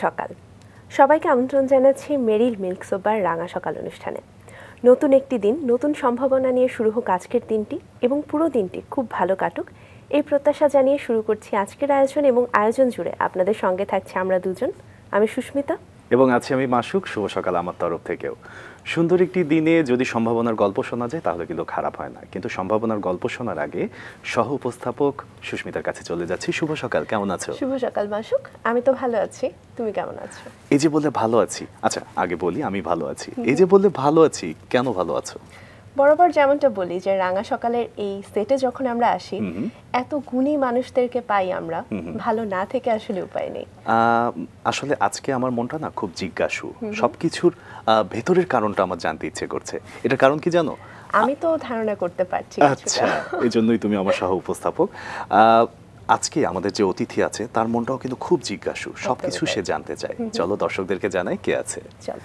সকাল সবাইকে আমন্ত্রণ জানাচ্ছি মেরিল মিল্ক সোপার রাঙা সকাল অনুষ্ঠানে। নতুন একটি দিন, নতুন সম্ভাবনা নিয়ে শুরু হোক আজকের দিনটি এবং পুরো দিনটি খুব ভালো কাটুক এই প্রত্যাশা জানিয়ে শুরু করছি আজকের আয়োজন। এবং আয়োজন জুড়ে আপনাদের সঙ্গে থাকছে আমরা দুজন, আমি সুস্মিতা এবং আছি আমি মাসুক। শুভ সকাল আমার তরফ থেকেও। সুন্দর একটি দিনে যদি সম্ভাবনার গল্প শোনা যায় তাহলে কিন্তু খারাপ হয় না, কিন্তু সম্ভাবনার গল্প শোনার আগে সহ উপস্থাপক সুস্মিতার কাছে চলে যাচ্ছি। শুভ সকাল, কেমন আছো? শুভ সকাল মাসুক, আমি তো ভালো আছি, তুমি কেমন আছো? এই যে বললে ভালো আছি, আচ্ছা আগে বলি আমি ভালো আছি। এই যে বললে ভালো আছি, কেন ভালো আছো? বরাবর যেমনটা বলি যে রাঙা সকালের এই সেটে যখন আমরা আসি এত গুণী মানুষদেরকে পাই আমরা, ভালো না থেকে আসলে উপায় নেই। আসলে আজকে আমার মনটা না খুব জিজ্ঞাসু, সবকিছুর ভেতরের কারণটা আমার জানতে ইচ্ছে করছে। এটার কারণ কি জানো? আমি তো ধারণা করতে পারছি। আচ্ছা, এই জন্যই তুমি আমার সহ উপস্থাপক। আজকে আমাদের যে অতিথি আছে তার মনটাও কিন্তু খুব জিজ্ঞাসু, সবকিছু সে জানতে চায়। চলো দর্শকদেরকে জানাই কে আছে। চল।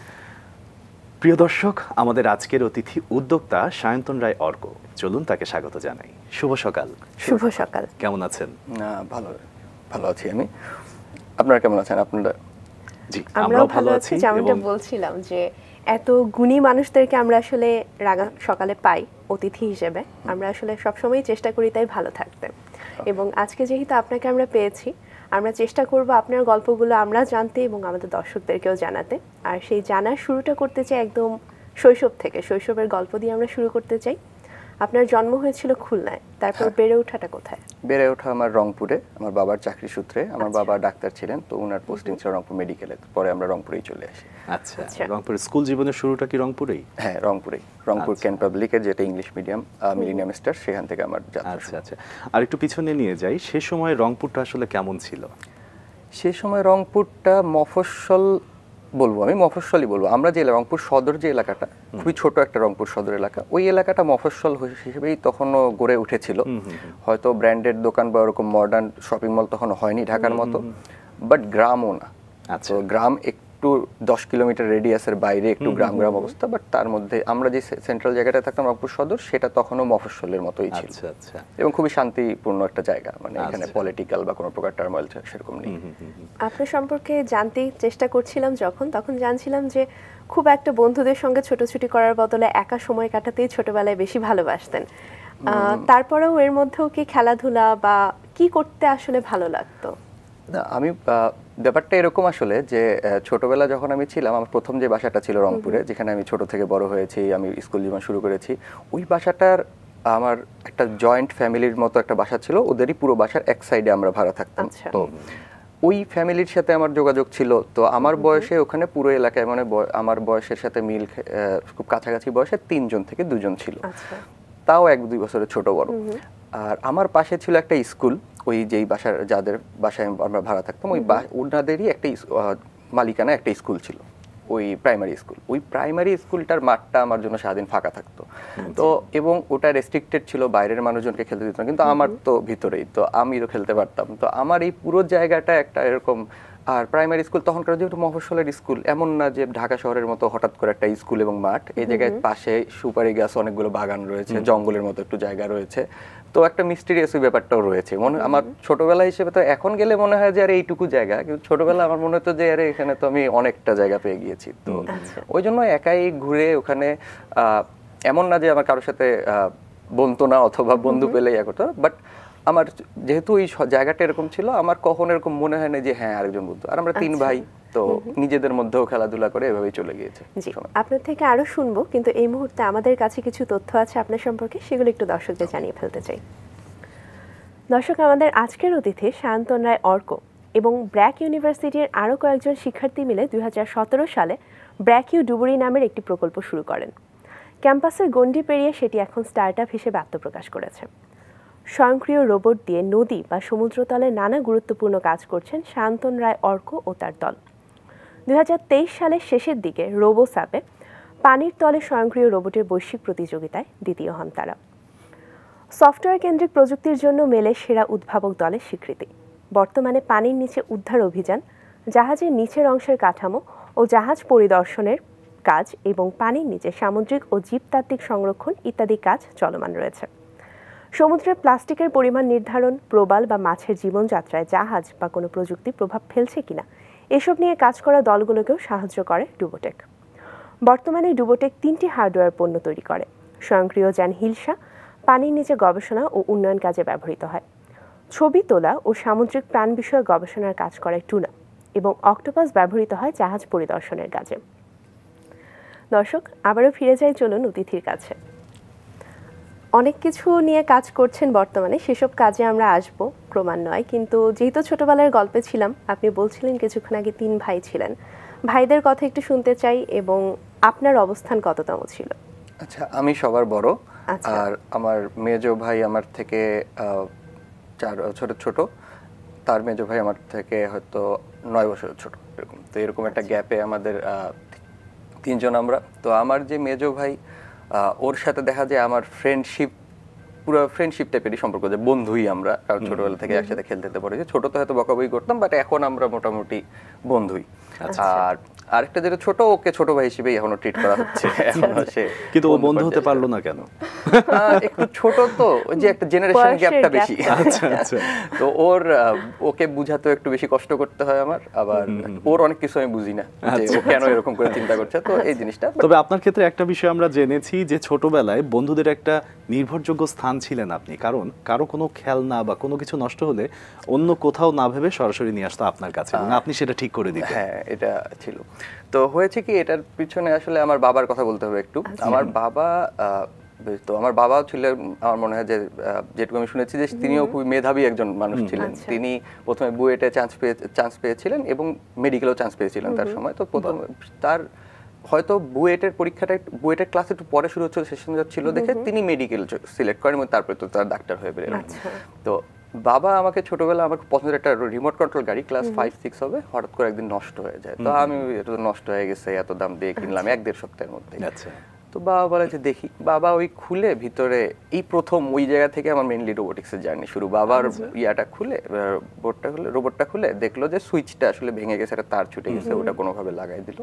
প্রিয় দর্শক, আমাদের আজকের অতিথি উদ্যোক্তা সায়ন্তন রায় অর্ক। চলুন তাকে স্বাগত জানাই। শুভ সকাল। শুভ সকাল, কেমন আছেন? ভালো আছি আমি। আপনারা কেমন আছেন? আপনারা? জি, আমরাও ভালো আছি। যেমনটা বলছিলাম যে এত গুণী মানুষদেরকে আমরা আসলে রাঙা সকালে পাই অতিথি হিসেবে, আমরা আসলে সবসময় চেষ্টা করি তাই ভালো থাকতে। এবং আজকে যেহেতু আপনাকে আমরা পেয়েছি, আমরা চেষ্টা করব আপনার গল্পগুলো আমরা জানতে এবং আমাদের দর্শকদেরকেও জানাতে। আর সেই জানার শুরুটা করতে চাই একদম শৈশব থেকে, শৈশবের গল্প দিয়ে আমরা শুরু করতে চাই। আপনার জন্ম হয়েছিল খুলনায়, তারপর বেড়ে ওঠাটা কোথায়? বেড়ে ওঠা আমার রংপুরে, আমার বাবার চাকরি সূত্রে। আমার বাবা ডাক্তার ছিলেন, তো ওনার পোস্টিং ছিল রংপুর মেডিকেলে, পরে আমরা রংপুরেই চলে আসি। আচ্ছা, রংপুরের স্কুল জীবনের শুরুটা কি রংপুরেই? হ্যাঁ, রংপুর কেন পাবলিকের, যেটা ইংলিশ মিডিয়াম মিলেনিয়াম স্টার, সেখান থেকে আমার যাত্রা। আচ্ছা আচ্ছা, আর একটু পিছনে নিয়ে যাই, সে সময় রংপুরটা আসলে কেমন ছিল? সে সময় রংপুরটা মফস্বল বলবো, আমি মফস্বলই বলবো। আমরা যে রংপুর সদর যে এলাকাটা, খুবই ছোট একটা রংপুর সদর এলাকা, ওই এলাকাটা মফস্বল হিসেবেই তখনও গড়ে উঠেছিল। হয়তো ব্র্যান্ডেড দোকান বা ওরকম মডার্ন শপিং মল তখন হয়নি ঢাকার মতো, বাট গ্রামও না। তো গ্রাম একটু 10 কিলোমিটার রেডিয়াসের বাইরে একটু গ্রাম অবস্থা, বাট তার মধ্যে আমরা যে সেন্ট্রাল জায়গাটা থাকতাম রংপুর সদর, সেটা তখনও মফস্বলের মতোই ছিল। এবং খুবই শান্তিপূর্ণ একটা জায়গা, মানে এখানে পলিটিক্যাল বা কোনো প্রকার টার্মোইল সেরকম নেই। আপনার সম্পর্কে জানতে চেষ্টা করছিলাম তখন জানছিলাম যে খুব একটা বন্ধুদের সঙ্গে ছোটাছুটি করার বদলে একা সময় কাটাতেই ছোটবেলায় বেশি ভালোবাসতেন। তারপরেও এর মধ্যেও কি খেলাধুলা বা কি করতে আসলে ভালো লাগতো? না, আমি ব্যাপারটা এরকম আসলে যে ছোটবেলা যখন আমি ছিলাম, আমার প্রথম যে বাসাটা ছিল রংপুরে, যেখানে আমি ছোট থেকে বড় হয়েছি, আমি স্কুল জীবন শুরু করেছি, ওই বাসাটার আমার একটা জয়েন্ট ফ্যামিলির মতো একটা বাসা ছিল। ওদেরই পুরো বাসার এক সাইডে আমরা ভাড়া থাকতাম। তো ওই ফ্যামিলির সাথে আমার যোগাযোগ ছিল। তো আমার বয়সে ওখানে পুরো এলাকায়, মানে আমার বয়সের সাথে মিল, খুব কাছাকাছি বয়সে 3 জন থেকে 2 জন ছিল, তাও 1-2 বছরের ছোট বড়। আর আমার পাশে ছিল একটা স্কুল, ওই যেই বাসার, যাদের বাসায় আমরা ভাড়া থাকতাম, ওই ওনাদেরই একটা মালিকানা একটা স্কুল ছিল, ওই প্রাইমারি স্কুল। ওই প্রাইমারি স্কুলটার মাঠটা আমার জন্য সারাদিন ফাঁকা থাকতো। তো এবং ওটা রেস্ট্রিক্টেড ছিল, বাইরের মানুষজনকে খেলতে দিত না, কিন্তু আমার তো ভিতরেই, তো আমিও খেলতে পারতাম। তো আমার এই পুরো জায়গাটা একটা এরকম। আর প্রাইমারি স্কুল তখনকার যেহেতু মফস্বলের স্কুল, এমন না যে ঢাকা শহরের মতো হঠাৎ করে একটা স্কুল এবং মাঠ। এই জায়গায় পাশে সুপারি গাছ, অনেকগুলো বাগান রয়েছে, জঙ্গলের মতো একটু জায়গা রয়েছে। তো একটা মিস্টিরিয়াস ব্যাপারটাও রয়েছে। আমার ছোটবেলা হিসেবে তো এখন গেলে মনে হয় যে আরে এইটুকু জায়গা, কিন্তু ছোটবেলা আমার মনে হতো যে আরে এখানে তো আমি অনেকটা জায়গা পেয়ে গিয়েছি। তো ওই জন্য একাই ঘুরে ওখানে, এমন না যে আমার কারোর সাথে বন্ধু না অথবা বন্ধু পেলে ইয়া করতো, বাট আমার যেহেতু ওই জায়গাটা এরকম ছিল, আমার কখন এরকম মনে হয় না যে হ্যাঁ আরেকজন বন্ধু। আর আমরা 3 ভাই, তো নিজেদের মধ্যেও খেলাধুলা করে এভাবেই চলে গিয়েছে। আপনার থেকে আরো শুনবো, কিন্তু এই মুহূর্তে আমাদের কাছে কিছু তথ্য আছে আপনার সম্পর্কে, সেগুলো একটু দর্শকদের জানিয়ে ফেলতে চাই। দর্শক, আমাদের আজকের অতিথি সায়ন্তন রায় অর্ক এবং ব্র্যাক ইউনিভার্সিটির আরও কয়েকজন শিক্ষার্থী মিলে 2017 সালে ব্র্যাক ইউ ডুবুরি নামের একটি প্রকল্প শুরু করেন। ক্যাম্পাসের গণ্ডি পেরিয়ে সেটি এখন স্টার্টআপ হিসেবে আত্মপ্রকাশ করেছে। স্বয়ংক্রিয় রোবট দিয়ে নদী বা সমুদ্রতলে নানা গুরুত্বপূর্ণ কাজ করছেন সায়ন্তন রায় অর্ক ও তার দল। 2023 সালের শেষের দিকে রোবোস্যাপে পানির তলে স্বয়ংক্রিয় রোবটের বৈশ্বিক প্রতিযোগিতায় দ্বিতীয় হন তারা। সফটওয়্যার কেন্দ্রিক প্রযুক্তির জন্য মেলে সেরা উদ্ভাবক দলের স্বীকৃতি। বর্তমানে পানির নিচে উদ্ধার অভিযান, জাহাজের নিচের অংশের কাঠামো ও জাহাজ পরিদর্শনের কাজ এবং পানির নিচে সামুদ্রিক ও জীবতাত্ত্বিক সংরক্ষণ ইত্যাদি কাজ চলমান রয়েছে। সমুদ্রের প্লাস্টিকের পরিমাণ নির্ধারণ, প্রবাল বা মাছের জীবনযাত্রায় জাহাজ বা কোনো প্রযুক্তি প্রভাব ফেলছে কিনা এসব নিয়ে কাজ করা দলগুলোকেও সাহায্য করে ডুবোটেক। বর্তমানে ডুবোটেক 3টি হার্ডওয়্যার পণ্য তৈরি করে। স্বয়ংক্রিয় যান হিলসা পানির নিচে গবেষণা ও উন্নয়ন কাজে ব্যবহৃত হয়। ছবি তোলা ও সামুদ্রিক প্রাণ বিষয়ে গবেষণার কাজ করে টুনা, এবং অক্টোপাস ব্যবহৃত হয় জাহাজ পরিদর্শনের কাজে। দর্শক, আবারও ফিরে যাই চলুন অতিথির কাছে। অনেক কিছু নিয়ে কাজ করছেন বর্তমানে, সেসব কাজে আমরা আসব ক্রমান্বয়ে। কিন্তু যেহেতু ছোটবেলার গল্পে ছিলাম, আপনি বলছিলেন কিছুক্ষণ আগে 3 ভাই ছিলেন, ভাইদের কথা একটু শুনতে চাই এবং আপনার অবস্থান কততম ছিল? আচ্ছা, আমি সবার বড়। আচ্ছা। আর আমার মেজো ভাই আমার থেকে 4 বছরের ছোট, তার মেজো ভাই আমার থেকে হয়তো 9 বছরের ছোট, এরকম। তো এরকম একটা গ্যাপে আমাদের 3 জন আমরা। তো আমার যে মেজো ভাই, ওর সাথে দেখা যায় আমার পুরো ফ্রেন্ডশিপ টাইপেরই সম্পর্ক, যে বন্ধুই আমরা, কারণ ছোটবেলা থেকে একসাথে খেলতে পড়েছি। ছোট তো হয়তো বকাবকি করতাম, বাট এখন আমরা মোটামুটি বন্ধুই। আর আরেকটা যেটা ছোট, ওকে ছোট ভাই হিসেবেই এখনো ট্রিট করা হচ্ছে। এখনো সে, কিন্তু ও বন্ধু হতে পারলো না কেন? একটু ছোট তো, ওই যে একটা জেনারেশন গ্যাপটা বেশি। আচ্ছা আচ্ছা। তো ওকে বুঝাতে একটু বেশি কষ্ট করতে হয় আমার। আবার ওর অনেক কিছু আমি বুঝি না, যে ও কেন এরকম করে চিন্তা করছে। তো এই জিনিসটা। তবে আপনার ক্ষেত্রে একটা বিষয় আমরা জেনেছি যে ছোটবেলায় বন্ধুদের একটা নির্ভরযোগ্য স্থান ছিলেন আপনি, কারণ কারো কোনো খেলনা বা কোনো কিছু নষ্ট হলে অন্য কোথাও না ভেবে সরাসরি নিয়ে আসতো আপনার কাছে, এবং আপনি সেটা ঠিক করে দিতেন। হ্যাঁ, এটা ছিল। তো হয়েছে কি, এটার পিছনে আসলে আমার বাবার কথা বলতে হবে একটু। আমার বাবা ছিলেন, আমার মনে হয় যে যেটুকু আমি শুনেছি, যে তিনিও খুবই মেধাবী একজন মানুষ ছিলেন। তিনি প্রথমে বুয়েটে চান্স পেয়েছিলেন এবং মেডিকেলেও চান্স পেয়েছিলেন তার সময়। তো প্রথম তার হয়তো বুয়েটের ক্লাস একটু পরে শুরু হচ্ছিল, সেশন ছিল দেখে তিনি মেডিকেল সিলেক্ট করেন এবং তারপরে তো তার ডাক্তার হয়ে বেরোলেন। তো বাবা আমাকে ছোটবেলা, আমার পছন্দের একটা রিমোট কন্ট্রোল গাড়ি, ক্লাস 5-6 হবে, হঠাৎ করে একদিন নষ্ট হয়ে যায়। তো আমি, এটা নষ্ট হয়ে গেছে, এত দাম দিয়ে কিনলাম 1-1.5 সপ্তাহের মধ্যে। আচ্ছা। তো বাবা বলে যে দেখি, বাবা ওই খুলে ভিতরে, এই প্রথম ওই জায়গা থেকে আমার মেইনলি রোবোটিক্সের জার্নি শুরু। বাবার রোবটটা খুলে দেখলো যে সুইচটা আসলে ভেঙে গেছে, একটা তার ছুটে গেছে, ওটা কোনোভাবে লাগাই দিল।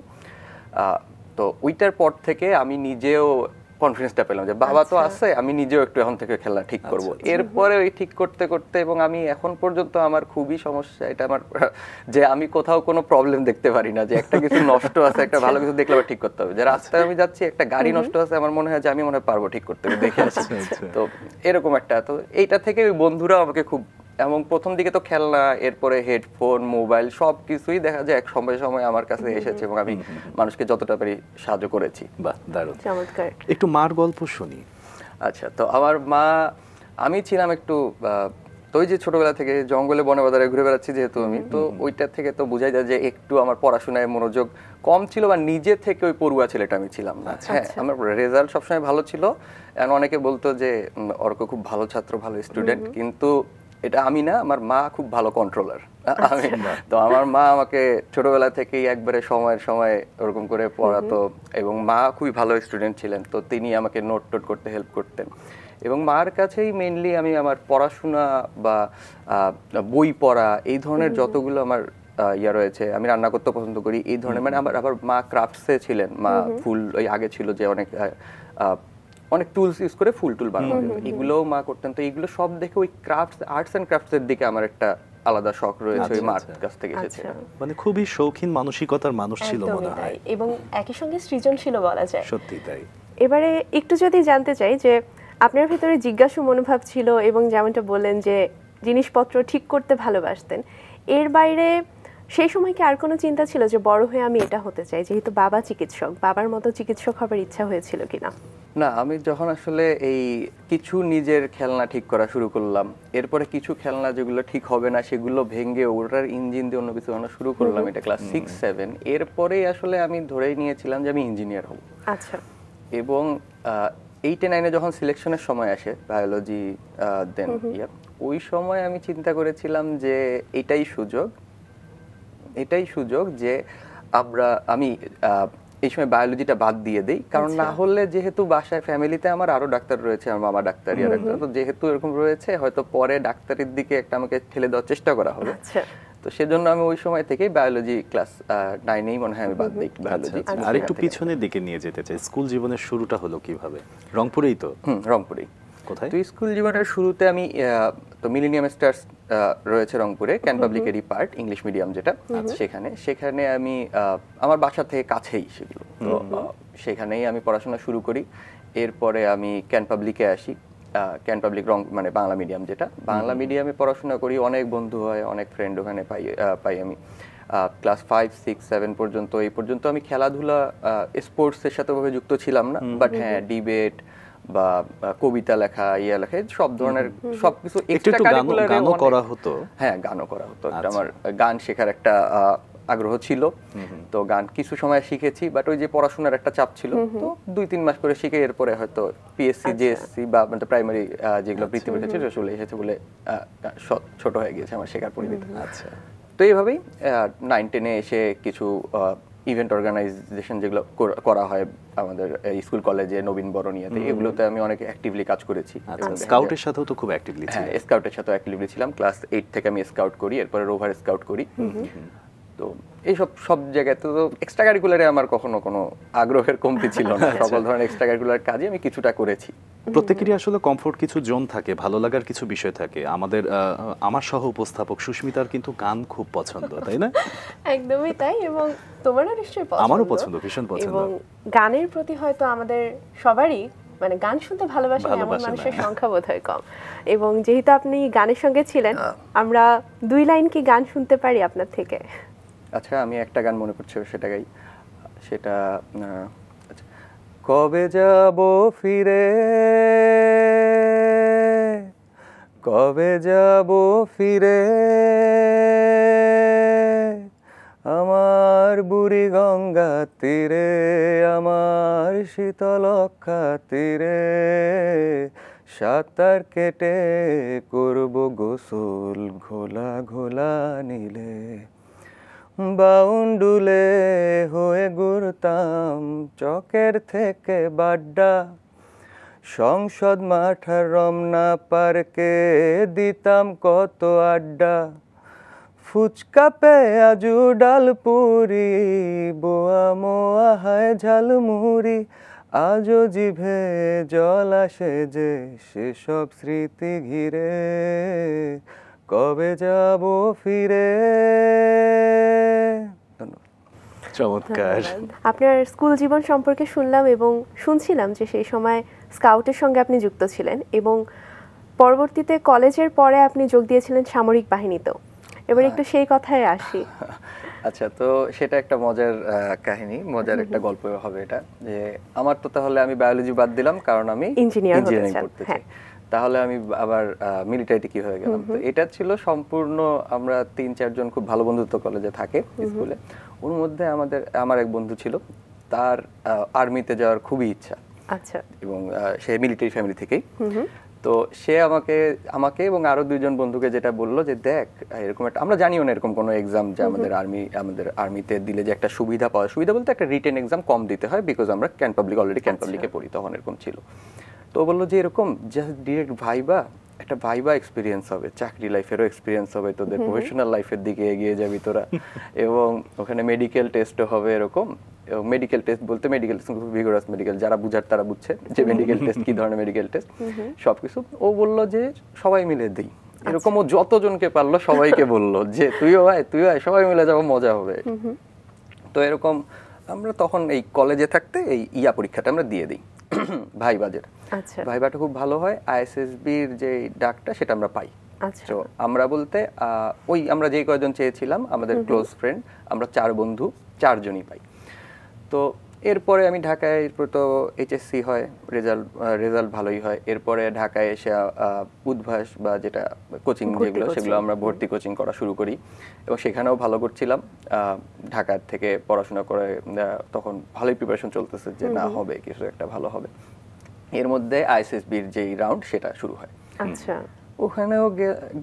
তো ওইটার পর থেকে আমি নিজেও কনফিডেন্সটা পেলাম যে বাবা তো আছে, আমি নিজেও একটু এখন থেকে খেলা ঠিক করব। এরপরে ওই ঠিক করতে করতে, এবং আমি এখন পর্যন্ত আমার খুবই সমস্যা এটা আমার, যে আমি কোথাও কোনো প্রবলেম দেখতে পারি না, যে একটা কিছু নষ্ট আছে, একটা ভালো কিছু দেখলে আবার ঠিক করতে হবে। যে রাস্তায় আমি যাচ্ছি, একটা গাড়ি নষ্ট আছে, আমার মনে হয় যে আমি মনে হয় পারবো ঠিক করতে, দেখে আসি। তো এরকম একটা, তো এইটা থেকে ওই বন্ধুরা আমাকে খুব, এবং প্রথম দিকে তো খেলনা, এরপরে হেডফোন, মোবাইল, সব কিছুই দেখা যায় এক সময় আমার কাছে এসেছে, এবং আমি মানুষকে যতটা পারি সাহায্য করেছি। বাহ, দারুণ। চমৎকার। একটু মার গল্প শুনি। আচ্ছা, তো আমার মা, আমি ছিলাম একটু, তো ওই যে ছোটবেলা থেকে জঙ্গলে বনে বাজারে ঘুরে বেড়াচ্ছি যেহেতু আমি, তো ওইটা থেকে তো বোঝাই যায় যে একটু আমার পড়াশোনায় মনোযোগ কম ছিল, বা নিজে থেকে ওই পড়ুয়া ছেলেটা আমি ছিলাম না। হ্যাঁ, আমার রেজাল্ট সবসময় ভালো ছিল, অনেকে বলতো যে অর্ক খুব ভালো ছাত্র, ভালো স্টুডেন্ট, কিন্তু এটা আমি না, আমার মা খুব ভালো কন্ট্রোলার। তো আমার মা আমাকে ছোটবেলা থেকেই একবারে সময় ওরকম করে পড়াতো, এবং মা খুবই ভালো স্টুডেন্ট ছিলেন। তো তিনি আমাকে নোট করতে হেল্প করতেন, এবং মার কাছেই মেইনলি আমি আমার পড়াশোনা বা বই পড়া, এই ধরনের যতগুলো আমার রয়েছে, আমি রান্না করতে পছন্দ করি, এই ধরনের, মানে আবার মা ক্রাফটসে ছিলেন। মা ফুল, ওই আগে ছিল যে অনেক টুলস ইউজ করে ফুল বানানো, এগুলোও মা করতেন। তো এগুলো সব দেখে ওই আর্টস এন্ড ক্রাফটস এর দিকে আমার একটা আলাদা শখ রয়েছে, ওই মার কাছ থেকে এসেছে। মানে খুবই শৌখিন মানসিকতার মানুষ ছিল মনে হয়, এবং একই সঙ্গে সৃজনশীল বলা যায়। সত্যি তাই। এবারে একটু যদি জানতে চাই যে আপনার ভিতরে জিজ্ঞাসু মনোভাব ছিল, এবং যেমনটা বললেন যে জিনিসপত্র ঠিক করতে ভালোবাসতেন, এর বাইরে সেই সময় কি আর কোনো চিন্তা ছিল যে বড় হয়ে আমি এটা হতে চাই, যেহেতু বাবা চিকিৎসক, বাবার মতো চিকিৎসক হবার ইচ্ছা হয়েছিল কিনা? না, আমি যখন আসলে এই কিছু নিজের খেলনা ঠিক করা শুরু করলাম, এরপরে কিছু খেলনা যেগুলো ঠিক হবে না সেগুলো ভেঙে ওটার ইঞ্জিন দিয়ে অন্য কিছু বানানো শুরু করলাম, এটা ক্লাস 6-7, এরপরেই আসলে আমি ধরেই নিয়েছিলাম যে আমি ইঞ্জিনিয়ার হব। আচ্ছা। এবং 8-9 যখন সিলেকশনের সময় আসে বায়োলজি, দেন ওই সময় আমি চিন্তা করেছিলাম যে এটাই সুযোগ যে আমি এই সময় বায়োলজিটা বাদ দিয়ে দেই, কারণ না হলে যেহেতু বাসায় ফ্যামিলিতে আমার আরো ডাক্তার রয়েছে, আমার মামা ডাক্তার, তো যেহেতু এরকম রয়েছে, হয়তো পরে ডাক্তারের দিকে একটা আমাকে ঠেলে দেওয়ার চেষ্টা করা হবে। তো সেজন্য আমি ওই সময় থেকেই বায়োলজি ক্লাস 9-এই মনে হয় আমি বাদ দিই বায়োলজি। আর একটু পিছনের দিকে নিয়ে যেতে চাই, স্কুল জীবনের শুরুটা হলো কিভাবে? রংপুরেই তো? রংপুরেই। কোথায়? তো স্কুল জীবনের শুরুতে আমি তো মিলেনিয়াম স্টার্স রয়েছে রংপুরে, ক্যান পাবলিকেরই পার্ট, ইংলিশ মিডিয়াম যেটা, সেখানে আমি আমার বাসা থেকে কাছেই সেগুলো, তো সেখানেই আমি পড়াশোনা শুরু করি। এরপরে আমি ক্যান পাবলিকে আসি, ক্যান পাবলিক মানে বাংলা মিডিয়াম যেটা, বাংলা মিডিয়ামে পড়াশোনা করি, অনেক বন্ধু হয়, অনেক ফ্রেন্ড ওখানে পাই আমি। ক্লাস 5, 6, 7 পর্যন্ত, এই পর্যন্ত আমি খেলাধুলা স্পোর্টসের সাথে ভাবে যুক্ত ছিলাম না, বাট হ্যাঁ ডিবেট বা কবিতা লেখা, লেখা, সব ধরনের সবকিছু এক্সট্রা কারিকুলার করা হতো। হ্যাঁ, গানও করা হতো। আমার গান শেখার একটা আগ্রহ ছিল, তো গান কিছু সময় শিখেছি, বাট ওই যে পড়াশোনার একটা চাপ ছিল, তো 2-3 মাস করে শিখে এরপরে হয়তো পিএসসি, জেএসসি বা প্রাইমারি যেগুলো বৃত্তি পরীক্ষা ছিল চলে এসেছে বলে ছোট হয়ে গিয়েছে আমার শেখার পরিমিতি। আচ্ছা, তো এইভাবেই 9-10-এ এসে কিছু ইভেন্ট অর্গানাইজেশন যেগুলো করা হয় আমাদের স্কুল কলেজে, নবীন বরণিয়াতে, এগুলোতে আমি অনেক অ্যাক্টিভলি কাজ করেছি। স্কাউটের সাথেও তো খুব অ্যাক্টিভলি ছিলাম। হ্যাঁ, স্কাউটের সাথেও অ্যাক্টিভলি ছিলাম। ক্লাস 8 থেকে আমি স্কাউট করি, এরপরে রোভার স্কাউট করি। তো এইসব সব জায়গায় তো এক্সট্রা কারিকুলারে আমার কখনো কোনো আগ্রহের কমতি ছিল না, সকল ধরনের এক্সট্রা কারিকুলার কাজে আমি কিছুটা করেছি। প্রত্যেকেরই আসলে কমফোর্ট কিছু জোন থাকে, ভালো লাগার কিছু বিষয় থাকে। আমার সহ উপস্থাপক সুস্মিতার কিন্তু গান খুব পছন্দ, তাই না? একদমই তাই, এবং তোমারও নিশ্চয়ই পছন্দ। আমারও পছন্দ, ভীষণ পছন্দ। এবং গানের প্রতি হয়তো আমাদের সবারই মানে গান শুনতে ভালোবাসে এমন মানুষের সংখ্যা বোধহয় কম। এবং যেহেতু আপনি গানের সঙ্গে ছিলেন, আমরা 2 লাইন কি গান শুনতে পারি আপনার থেকে? আচ্ছা, আমি একটা গান মনে পড়ছে, সেটা গাই। সেটা কবে যাব ফিরে, কবে যাব ফিরে, আমার বুড়ি গঙ্গা তীরে, আমার শীতলক্ষা তীরে, সাঁতার কেটে করব গোসল ঘোলা ঘোলা নীলে, বাউন্ডুলে হয়ে ঘুরতাম চকের থেকে বাড্ডা, সংসদ মাঠার রমনা পার্কে দিতাম কত আড্ডা, ফুচকা পেঁয়াজু ডালপুরি, বোয়া মোয়া হায় ঝালমুড়ি, আজও জিভে জল আসে যে সেসব স্মৃতি ঘিরে, কবে যাব ফিরে। চমৎকার। আপনার স্কুল জীবন সম্পর্কে শুনলাম এবং শুনছিলাম যে সেই সময় স্কাউটের সঙ্গে আপনি যুক্ত ছিলেন এবং পরবর্তীতে কলেজের পরে আপনি যোগ দিয়েছিলেন সামরিক বাহিনীতেও। এবার একটু সেই কথায় আসি। আচ্ছা, তো সেটা একটা মজার কাহিনী, মজার একটা গল্প হবে এটা, যে আমার তো তাহলে আমি বায়োলজি বাদ দিলাম কারণ আমি ইঞ্জিনিয়ারিং করতে চাই, তাহলে আমি আবার মিলিটারিতে কি হয়ে গেলাম। তো এটা ছিল সম্পূর্ণ, আমরা 3-4 জন খুব ভালো বন্ধুত্ব কলেজে থাকে স্কুলে, ওর মধ্যে আমার এক বন্ধু ছিল, তার আর্মিতে যাওয়ার খুবই ইচ্ছা। আচ্ছা। এবং সে মিলিটারি ফ্যামিলি থেকেই, তো সে আমাকে এবং আরো 2 জন বন্ধুকে যেটা বললো যে দেখ এরকম একটা, আমরা জানিও না এরকম কোনো এক্সাম যে আমাদের আর্মিতে দিলে যে একটা সুবিধা বলতে একটা রিটেন এক্সাম কম দিতে হয়, বিকজ আমরা অলরেডি ক্যান পাবলিকে পড়ি, তখন এরকম ছিল। তো বললো যে এরকম জাস্ট ডিরেক্ট একটা ভাইবা এক্সপিরিয়েন্স হবে, চাকরি লাইফেরও এক্সপিরিয়েন্স হবে, তোদের প্রফেশনাল লাইফের দিকে এগিয়ে যাবি তোরা, এবং ওখানে মেডিকেল টেস্টও হবে এরকম। মেডিকেল টেস্ট বলতে মেডিকেল টেস্ট ভিগোরাস মেডিকেল, যারা বুঝার তারা বুঝছে যে মেডিকেল টেস্ট কি ধরনের মেডিকেল টেস্ট, সবকিছু। ও বললো যে সবাই মিলে দিই, এরকম ও যতজনকে পারলো সবাইকে বললো যে তুইও আয় সবাই মিলে যাবো, মজা হবে। তো এরকম আমরা তখন এই কলেজে থাকতে এই পরীক্ষাটা আমরা দিয়ে দিই, ভাইবাজের। ভাইবাটা খুব ভালো হয়, আইএসএসবির যে ডাকটা সেটা আমরা পাই। তো আমরা বলতে আমরা যে কয়জন চেয়েছিলাম আমাদের ক্লোজ ফ্রেন্ড, আমরা 4 বন্ধু 4 জনই পাই। তো এরপরে আমি ঢাকায়, তো এইচএসসি হয়, রেজাল্ট ভালোই হয়। এরপরে ঢাকায় এসে উদ্ভাস বা যেটা কোচিং যেগুলো সেগুলো আমরা ভর্তি কোচিং করা শুরু করি, এবং সেখানেও ভালো করছিলাম। ঢাকার থেকে পড়াশোনা করে তখন ভালোই প্রিপারেশন চলতেছে যে না হবে কিছু একটা ভালো হবে। এর মধ্যে আইএসএসবির যেই রাউন্ড সেটা শুরু হয়। আচ্ছা, ওখানেও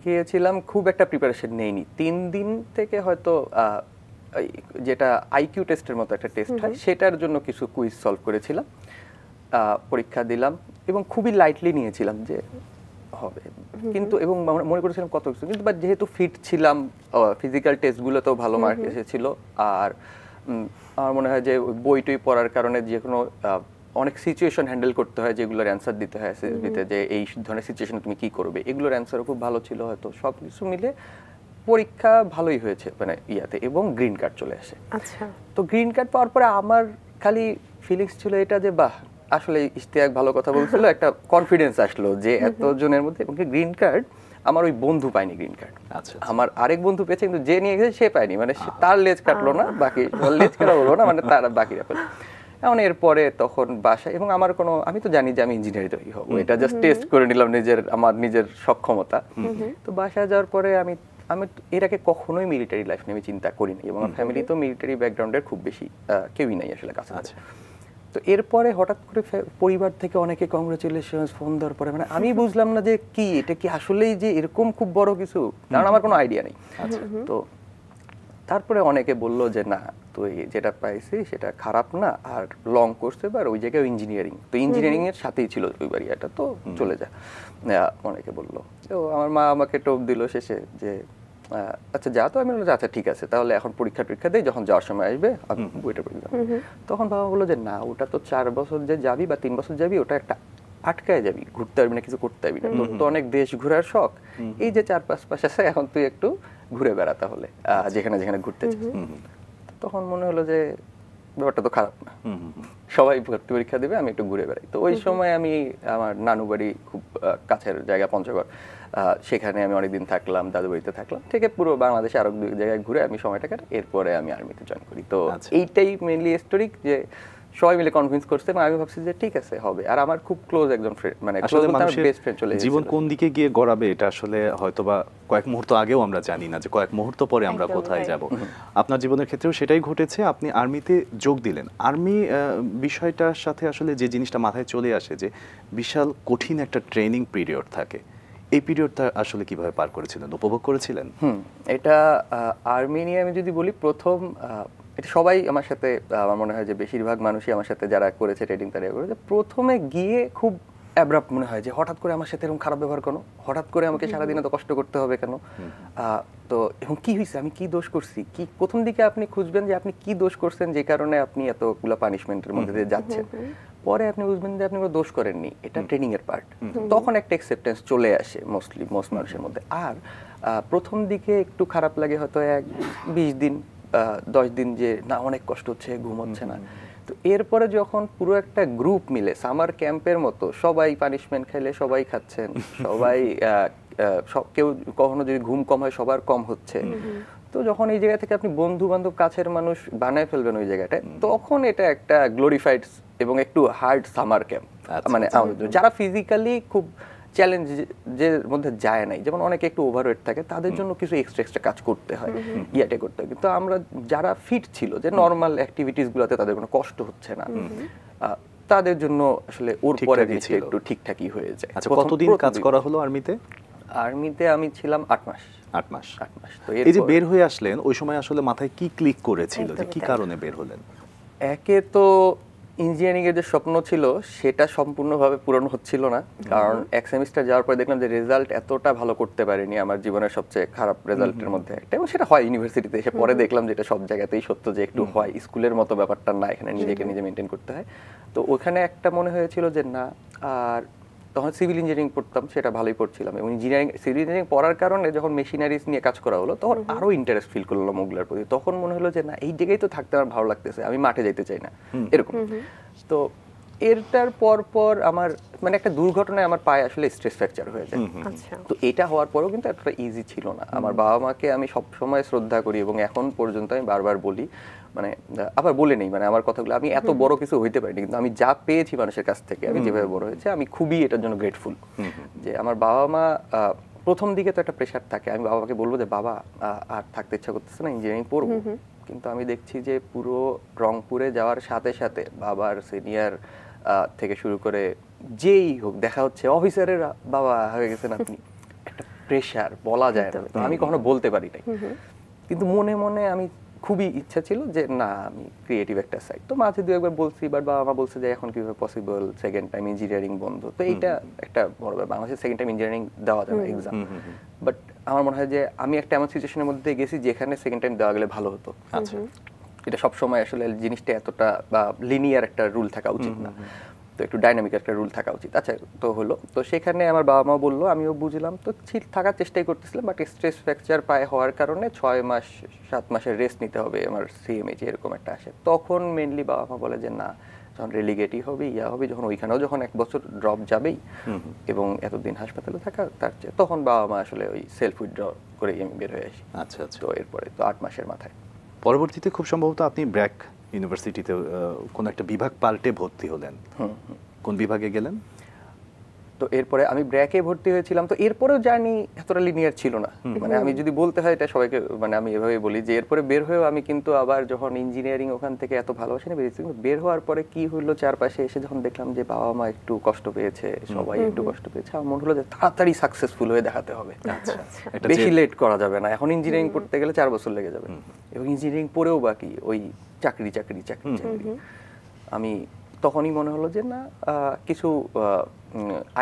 গিয়েছিলাম, খুব একটা প্রিপারেশন নেইনি। 3 দিন থেকে হয়তো যেটা আইকিউ টেস্টের মতো একটা টেস্ট হয়, সেটার জন্য কিছু কুইজ সলভ করেছিলাম, পরীক্ষা দিলাম এবং খুবই লাইটলি নিয়েছিলাম যে হবে, কিন্তু এবং মনে করেছিলাম কত কিছু, কিন্তু যেহেতু ফিট ছিলাম, ফিজিক্যাল টেস্টগুলোতেও ভালো মার্ক এসেছিল, আর আমার মনে হয় যে বই টই পড়ার কারণে যে কোনো অনেক সিচুয়েশন হ্যান্ডেল করতে হয়, যেগুলোর অ্যান্সার দিতে হয় এসএসবিতে, যে এই ধরনের সিচুয়েশনে তুমি কি করবে, এগুলোর অ্যান্সারও খুব ভালো ছিল হয়তো। সব কিছু মিলে পরীক্ষা ভালোই হয়েছে মানে ইয়াতে, এবং গ্রিন কার্ড চলে আসে। আচ্ছা, তো গ্রিন কার্ড পাওয়ার পরে আমার খালি ফিলিংস ছিল এটা যে বাহ, আসলে ইশতিয়াক ভালো কথা বলছিল, একটা কনফিডেন্স আসলো যে এতজনের মধ্যে। এবং গ্রিন কার্ড আমার ওই বন্ধু পায়নি গ্রিন কার্ড, আচ্ছা আমার আরেক বন্ধু পেয়েছে, কিন্তু যে নিয়ে গেছে সে পায়নি, মানে তার লেজ কাটলো না, বাকি লেজ কাটা হলো না, মানে তার বাকিরা পেল। এখন এরপরে তখন বাসায়, এবং আমার কোনো, আমি তো জানি যে আমি ইঞ্জিনিয়ারই হবো, এটা জাস্ট টেস্ট করে নিলাম আমার নিজের সক্ষমতা। তো বাসায় যাওয়ার পরে আমি এর আগে কখনোই মিলিটারি লাইফ নিয়ে আমি চিন্তা করিনি, এবং আমার ফ্যামিলি তো মিলিটারি ব্যাকগ্রাউন্ডের খুব বেশি কেউই নাই আসলে কাছে। তো এরপরে হঠাৎ করে পরিবার থেকে অনেকে কংগ্রেচুলেশনস ফোন দেওয়ার পরে মানে আমি বুঝলাম না যে কি এটা, কি আসলেই যে এরকম খুব বড় কিছু, কারণ আমার কোনো আইডিয়া নেই। তো তারপরে অনেকে বললো যে না, তুই যেটা পাইছি সেটা খারাপ না, আর লং কোর্স এবার ওই জায়গায় ইঞ্জিনিয়ারিং, তো ইঞ্জিনিয়ারিং এর সাথেই ছিল ওই বাড়িটা, তো চলে যা, অনেকে বললো। তো আমার মা আমাকে টোপ দিল শেষে যে আচ্ছা যা। তো আমি বললাম আচ্ছা ঠিক আছে, তাহলে এখন পরীক্ষা দেই, যখন যাওয়ার সময় আসবে আমি বইটা পড়ে দিলাম। তখন বাবা বললো যে না, ওটা তো 4 বছর যে যাবি বা 3 বছর যাবি, ওটা একটা আটকায় যাবি, ঘুরতে পারবি না, কিছু করতে পারবি না, তোর তো অনেক দেশ ঘোরার শখ, এই যে 4-5 মাস আছে, এখন তুই একটু ঘুরে বেড়া তাহলে যেখানে যেখানে ঘুরতে চাস। তখন মনে হলো যে ব্যাপারটা তো খারাপ না, সবাই ভর্তি পরীক্ষা দেবে, আমি একটু ঘুরে বেড়াই। তো ওই সময় আমি আমার নানু বাড়ি খুব কাছের জায়গা পঞ্চগড়, সেখানে আমি অনেকদিন থাকলাম, দাদু বাড়িতে থাকলাম, থেকে পুরো বাংলাদেশে আরো 2 জায়গায় ঘুরে আমি সময়টা কাটাই। এরপরে আমি আর্মিতে জয়েন করি। তো এইটাই মেইনলি স্টোরি, যে সবাই মিলে কনভিন্স করছে, এবং আমি ভাবছি যে ঠিক আছে হবে। আর আমার খুব ক্লোজ একজন ফ্রেন্ড, মানে ক্লোজ বলতে আমার বেস্ট ফ্রেন্ড চলে এসেছিল। জীবন কোন দিকে গিয়ে গড়াবে এটা আসলে হয়তোবা কয়েক মুহূর্ত আগেও আমরা জানি না, যে কয়েক মুহূর্ত পরে আমরা কোথায় যাব। আপনার জীবনের ক্ষেত্রেও সেটাই ঘটেছে, আপনি আর্মিতে যোগ দিলেন। আর্মি বিষয়টার সাথে আসলে যে জিনিসটা মাথায় চলে আসে, যে বিশাল কঠিন একটা ট্রেনিং পিরিয়ড থাকে, এই পিরিয়ডটা আসলে কিভাবে পার করেছিলেন, উপভোগ করেছিলেন? এটা আর্মি নিয়ে আমি যদি বলি, প্রথম এটা সবাই আমার সাথে, আমার মনে হয় যে বেশিরভাগ মানুষই আমার সাথে যারা করেছে ট্রেনিং তারা করেছে, প্রথমে গিয়ে খুব অ্যাব্রাপ্ট মনে হয় যে হঠাৎ করে আমার সাথে এরকম খারাপ ব্যবহার কেন, হঠাৎ করে আমাকে সারাদিন এত কষ্ট করতে হবে কেন, তো এবং কি হয়েছে, আমি কি দোষ করছি, কি প্রথম দিকে আপনি খুঁজবেন যে আপনি কি দোষ করছেন যে কারণে আপনি এতগুলো পানিশমেন্টের মধ্যে দিয়ে যাচ্ছেন। পরে আপনি বুঝবেন যে আপনি কোনো দোষ করেননি, এটা ট্রেনিং এর পার্ট। তখন একটা অ্যাকসেপ্টেন্স চলে আসে মোস্ট মানুষের মধ্যে। আর প্রথম দিকে একটু খারাপ লাগে হয়তো 20 দিন 10 দিন, যে না অনেক কষ্ট হচ্ছে, ঘুম হচ্ছে না। তো এরপরে যখন পুরো একটা গ্রুপ মিলে সামার ক্যাম্পের মতো সবাই পানিশমেন্ট খাইলে সবাই খাচ্ছেন, সবাই কেউ কখনো যদি ঘুম কম হয় সবার কম হচ্ছে, তো যখন এই জায়গা থেকে আপনি বন্ধু বান্ধব কাছের মানুষ বানায় ফেলবেন ওই জায়গাটায়, তখন এটা একটা গ্লোরিফাইড এবং একটু হার্ড সামার ক্যাম্প। মানে যারা ফিজিক্যালি খুব চ্যালেঞ্জের মধ্যে যায় নাই, যেমন অনেকে একটু ওভারওয়েট থাকে, তাদের জন্য কিছু এক্সট্রা কাজ করতে হয়, ইয়াটে করতে হয়। কিন্তু আমরা যারা ফিট ছিল, যে নর্মাল অ্যাক্টিভিটিস গুলোতে তাদের কোনো কষ্ট হচ্ছে না, তাদের জন্য আসলে ওর পরে একটু ঠিকঠাকই হয়ে যায়। আচ্ছা, কতদিন কাজ করা হলো আর্মিতে? আর্মিতে আমি ছিলাম 8 মাস। 8 মাস। তো এই যে বের হয়ে আসলেন, ওই সময় আসলে মাথায় কি ক্লিক করেছিল, যে কি কারণে বের হলেন? একে তো ইঞ্জিনিয়ারিং এর যে স্বপ্ন ছিল সেটা সম্পূর্ণভাবে পূরণ হচ্ছিল না, কারণ এক সেমিস্টার যাওয়ার পরে দেখলাম যে রেজাল্ট এতটা ভালো করতে পারিনি, আমার জীবনের সবচেয়ে খারাপ রেজাল্টের মধ্যে একটা। এবং সেটা হয় ইউনিভার্সিটিতে এসে, পরে দেখলাম যে এটা সব জায়গাতেই সত্য, যে একটু হয়, স্কুলের মতো ব্যাপারটা না, এখানে নিজেকে নিজে মেনটেন করতে হয়। তো ওখানে একটা মনে হয়েছিল যে না, আর তখন সিভিল ইঞ্জিনিয়ারিং পড়তাম, সেটা ভালোই পড়ছিলাম, এবং সিভিল ইঞ্জিনিয়ারিং পড়ার কারণে যখন মেশিনারিজ নিয়ে কাজ করা হলো, তখন আরো ইন্টারেস্ট ফিল করলাম ওগুলোর প্রতি। তখন মনে হলো যে না, এই জায়গায় তো থাকতে আমার ভালো লাগতেছে, আমি মাঠে যেতে চাই না, এরকম। তো এরটার পর আমার মানে একটা দুর্ঘটনায় আমার পায়ে আসলে স্ট্রেস ফ্র্যাকচার হয়ে যায়। তো এটা হওয়ার পরেও কিন্তু এতটা ইজি ছিল না। আমার বাবা মাকে আমি সব সময় শ্রদ্ধা করি, এবং এখন পর্যন্ত আমি বারবার বলি, মানে আবার বলে নেই, মানে আমার কথাগুলো, আমি এত বড় কিছু হইতে পারিনি, কিন্তু আমি যা পেয়েছি মানুষের কাছ থেকে, আমি যেভাবে বড় হয়েছে, আমি খুবই এটার জন্য গ্রেটফুল। যে আমার বাবা মা, প্রথম দিকে তো একটা প্রেশার থাকে, আমি বাবাকে বলবো যে বাবা আর থাকতে ইচ্ছা করতেছে না, ইঞ্জিনিয়ারিং পড়বো, কিন্তু আমি দেখছি যে পুরো রংপুরে যাওয়ার সাথে সাথে বাবার সিনিয়র থেকে শুরু করে যেই হোক দেখা হচ্ছে, অফিসারের বাবা হয়ে গেছেন আপনি, একটা প্রেশার বলা যায় না, আমি কখনো বলতে পারি নাই, কিন্তু মনে মনে আমি খুবই ইচ্ছা ছিল যে না, আমি ক্রিয়েটিভ একটা সাইড। তো মাঝে 2-একবার বলছি, বাট বাবা মা বলছে যে এখন কিভাবে পসিবল, সেকেন্ড টাইম ইঞ্জিনিয়ারিং বন্ধ। তো এইটা একটা বড় ব্যাপার, বাংলাদেশে সেকেন্ড টাইম ইঞ্জিনিয়ারিং দেওয়া যাবে এক্সাম, বাট আমার মনে হয় যে আমি একটা এমন সিচুয়েশনের মধ্যে গেছি যেখানে সেকেন্ড টাইম দেওয়া গেলে ভালো হতো। এটা সবসময় আসলে জিনিসটা এতটা বা লিনিয়ার একটা রুল থাকা উচিত না। তো একটু ডাইনামিক একটা রুল থাকা উচিত। আচ্ছা, তো হলো, তো সেখানে আমার বাবা মা বললো, আমিও বুঝলাম, তো থাকার চেষ্টাই করতেছিলাম, বাট স্ট্রেস ফ্র্যাকচার পায়ে হওয়ার কারণে 6 মাস 7 মাসের রেস্ট নিতে হবে, আমার সিএমএইচ এরকম একটা আসে। তখন মেনলি বাবা মা বলে যে না, যখন রেলিগেটই হবে, হবে, যখন ওইখানেও যখন 1 বছর ড্রপ যাবেই এবং এতদিন হাসপাতালে থাকা, তার চেয়ে তখন বাবা মা আসলে ওই সেলফ উইথড্র করে আমি বের হয়ে আসি। আচ্ছা আচ্ছা। তো এরপরে তো 8 মাসের মাথায় পরবর্তীতে খুব সম্ভবত আপনি ব্র্যাক ইউনিভার্সিটিতে কোন একটা বিভাগ পাল্টে ভর্তি হলেন। কোন বিভাগে গেলেন? তো এরপরে আমি ব্র্যাকে ভর্তি হয়েছিলাম। তো এরপরেও জার্নি এতটা লিনিয়ার ছিল না, মানে আমি যদি বলতে হয় এটা সবাইকে, মানে আমি এভাবে বলি যে এরপরে বের হয়েও আমি কিন্তু আবার যখন ইঞ্জিনিয়ারিং ওখান থেকে এত ভালোবাসা নিয়ে বেরিয়েছি, কিন্তু বের হওয়ার পরে কি হলো, চারপাশে এসে যখন দেখলাম যে বাবা মা একটু কষ্ট পেয়েছে, সবাই একটু কষ্ট পেয়েছে, আমার মনে হলো যে তাড়াতাড়ি সাকসেসফুল হয়ে দেখাতে হবে, বেশি লেট করা যাবে না। এখন ইঞ্জিনিয়ারিং পড়তে গেলে 4 বছর লেগে যাবে, এবং ইঞ্জিনিয়ারিং পড়েও বাকি ওই চাকরি চাকরি চাকরি চাকরি। আমি তখনই মনে হলো যে না, কিছু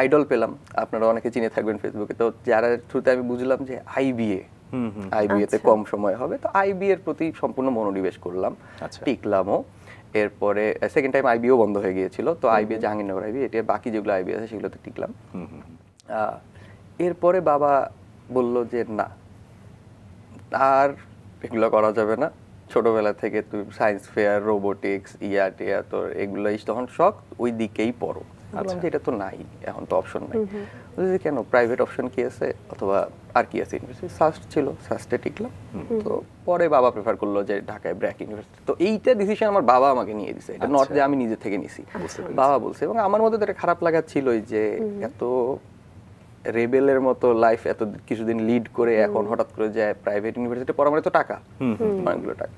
আইডল পেলাম, আপনারা অনেকে চিনে থাকবেন ফেসবুকে, তো যারা থ্রুতে আমি বুঝলাম যে আইবিএ তে কম সময় হবে, তো আইবিএ এর প্রতি সম্পূর্ণ মনোনিবেশ করলাম, টিকলামও। এরপরে সেকেন্ড টাইম আইবিও বন্ধ হয়ে গিয়েছিল, তো আইবিএ জাহাঙ্গীরনগর আইবিএ, এটা বাকি যেগুলো আইবিএ আছে সেগুলোতে টিকলাম। এরপরে বাবা বলল যে না, আর এগুলো করা যাবে না, ছোটবেলা থেকে তুই সায়েন্স ফেয়ার, রোবোটিক্স, টিয়া, তোর এগুলোই তখন শখ, ওই দিকেই পড়ো। বললাম যে এটা তো নাই, এখন তো অপশন নাই। বলছি কেন, প্রাইভেট অপশন কি আছে, অথবা আর কি আছে? ইউনিভার্সিটি সাস্ট ছিল, সাস্টে টিকলাম। তো পরে বাবা প্রেফার করলো যে ঢাকায় ব্র্যাক ইউনিভার্সিটি। তো এইটা ডিসিশন আমার বাবা আমাকে নিয়ে দিছে, এটা নট যে আমি নিজে থেকে নিছি, বাবা বলছে। এবং আমার মধ্যে তো একটা খারাপ লাগা ছিলই যে এত রেবেলের মতো লাইফ এত কিছুদিন লিড করে এখন হঠাৎ করে যায় প্রাইভেট ইউনিভার্সিটি পড়া, মানে তো টাকা, অনেকগুলো টাকা।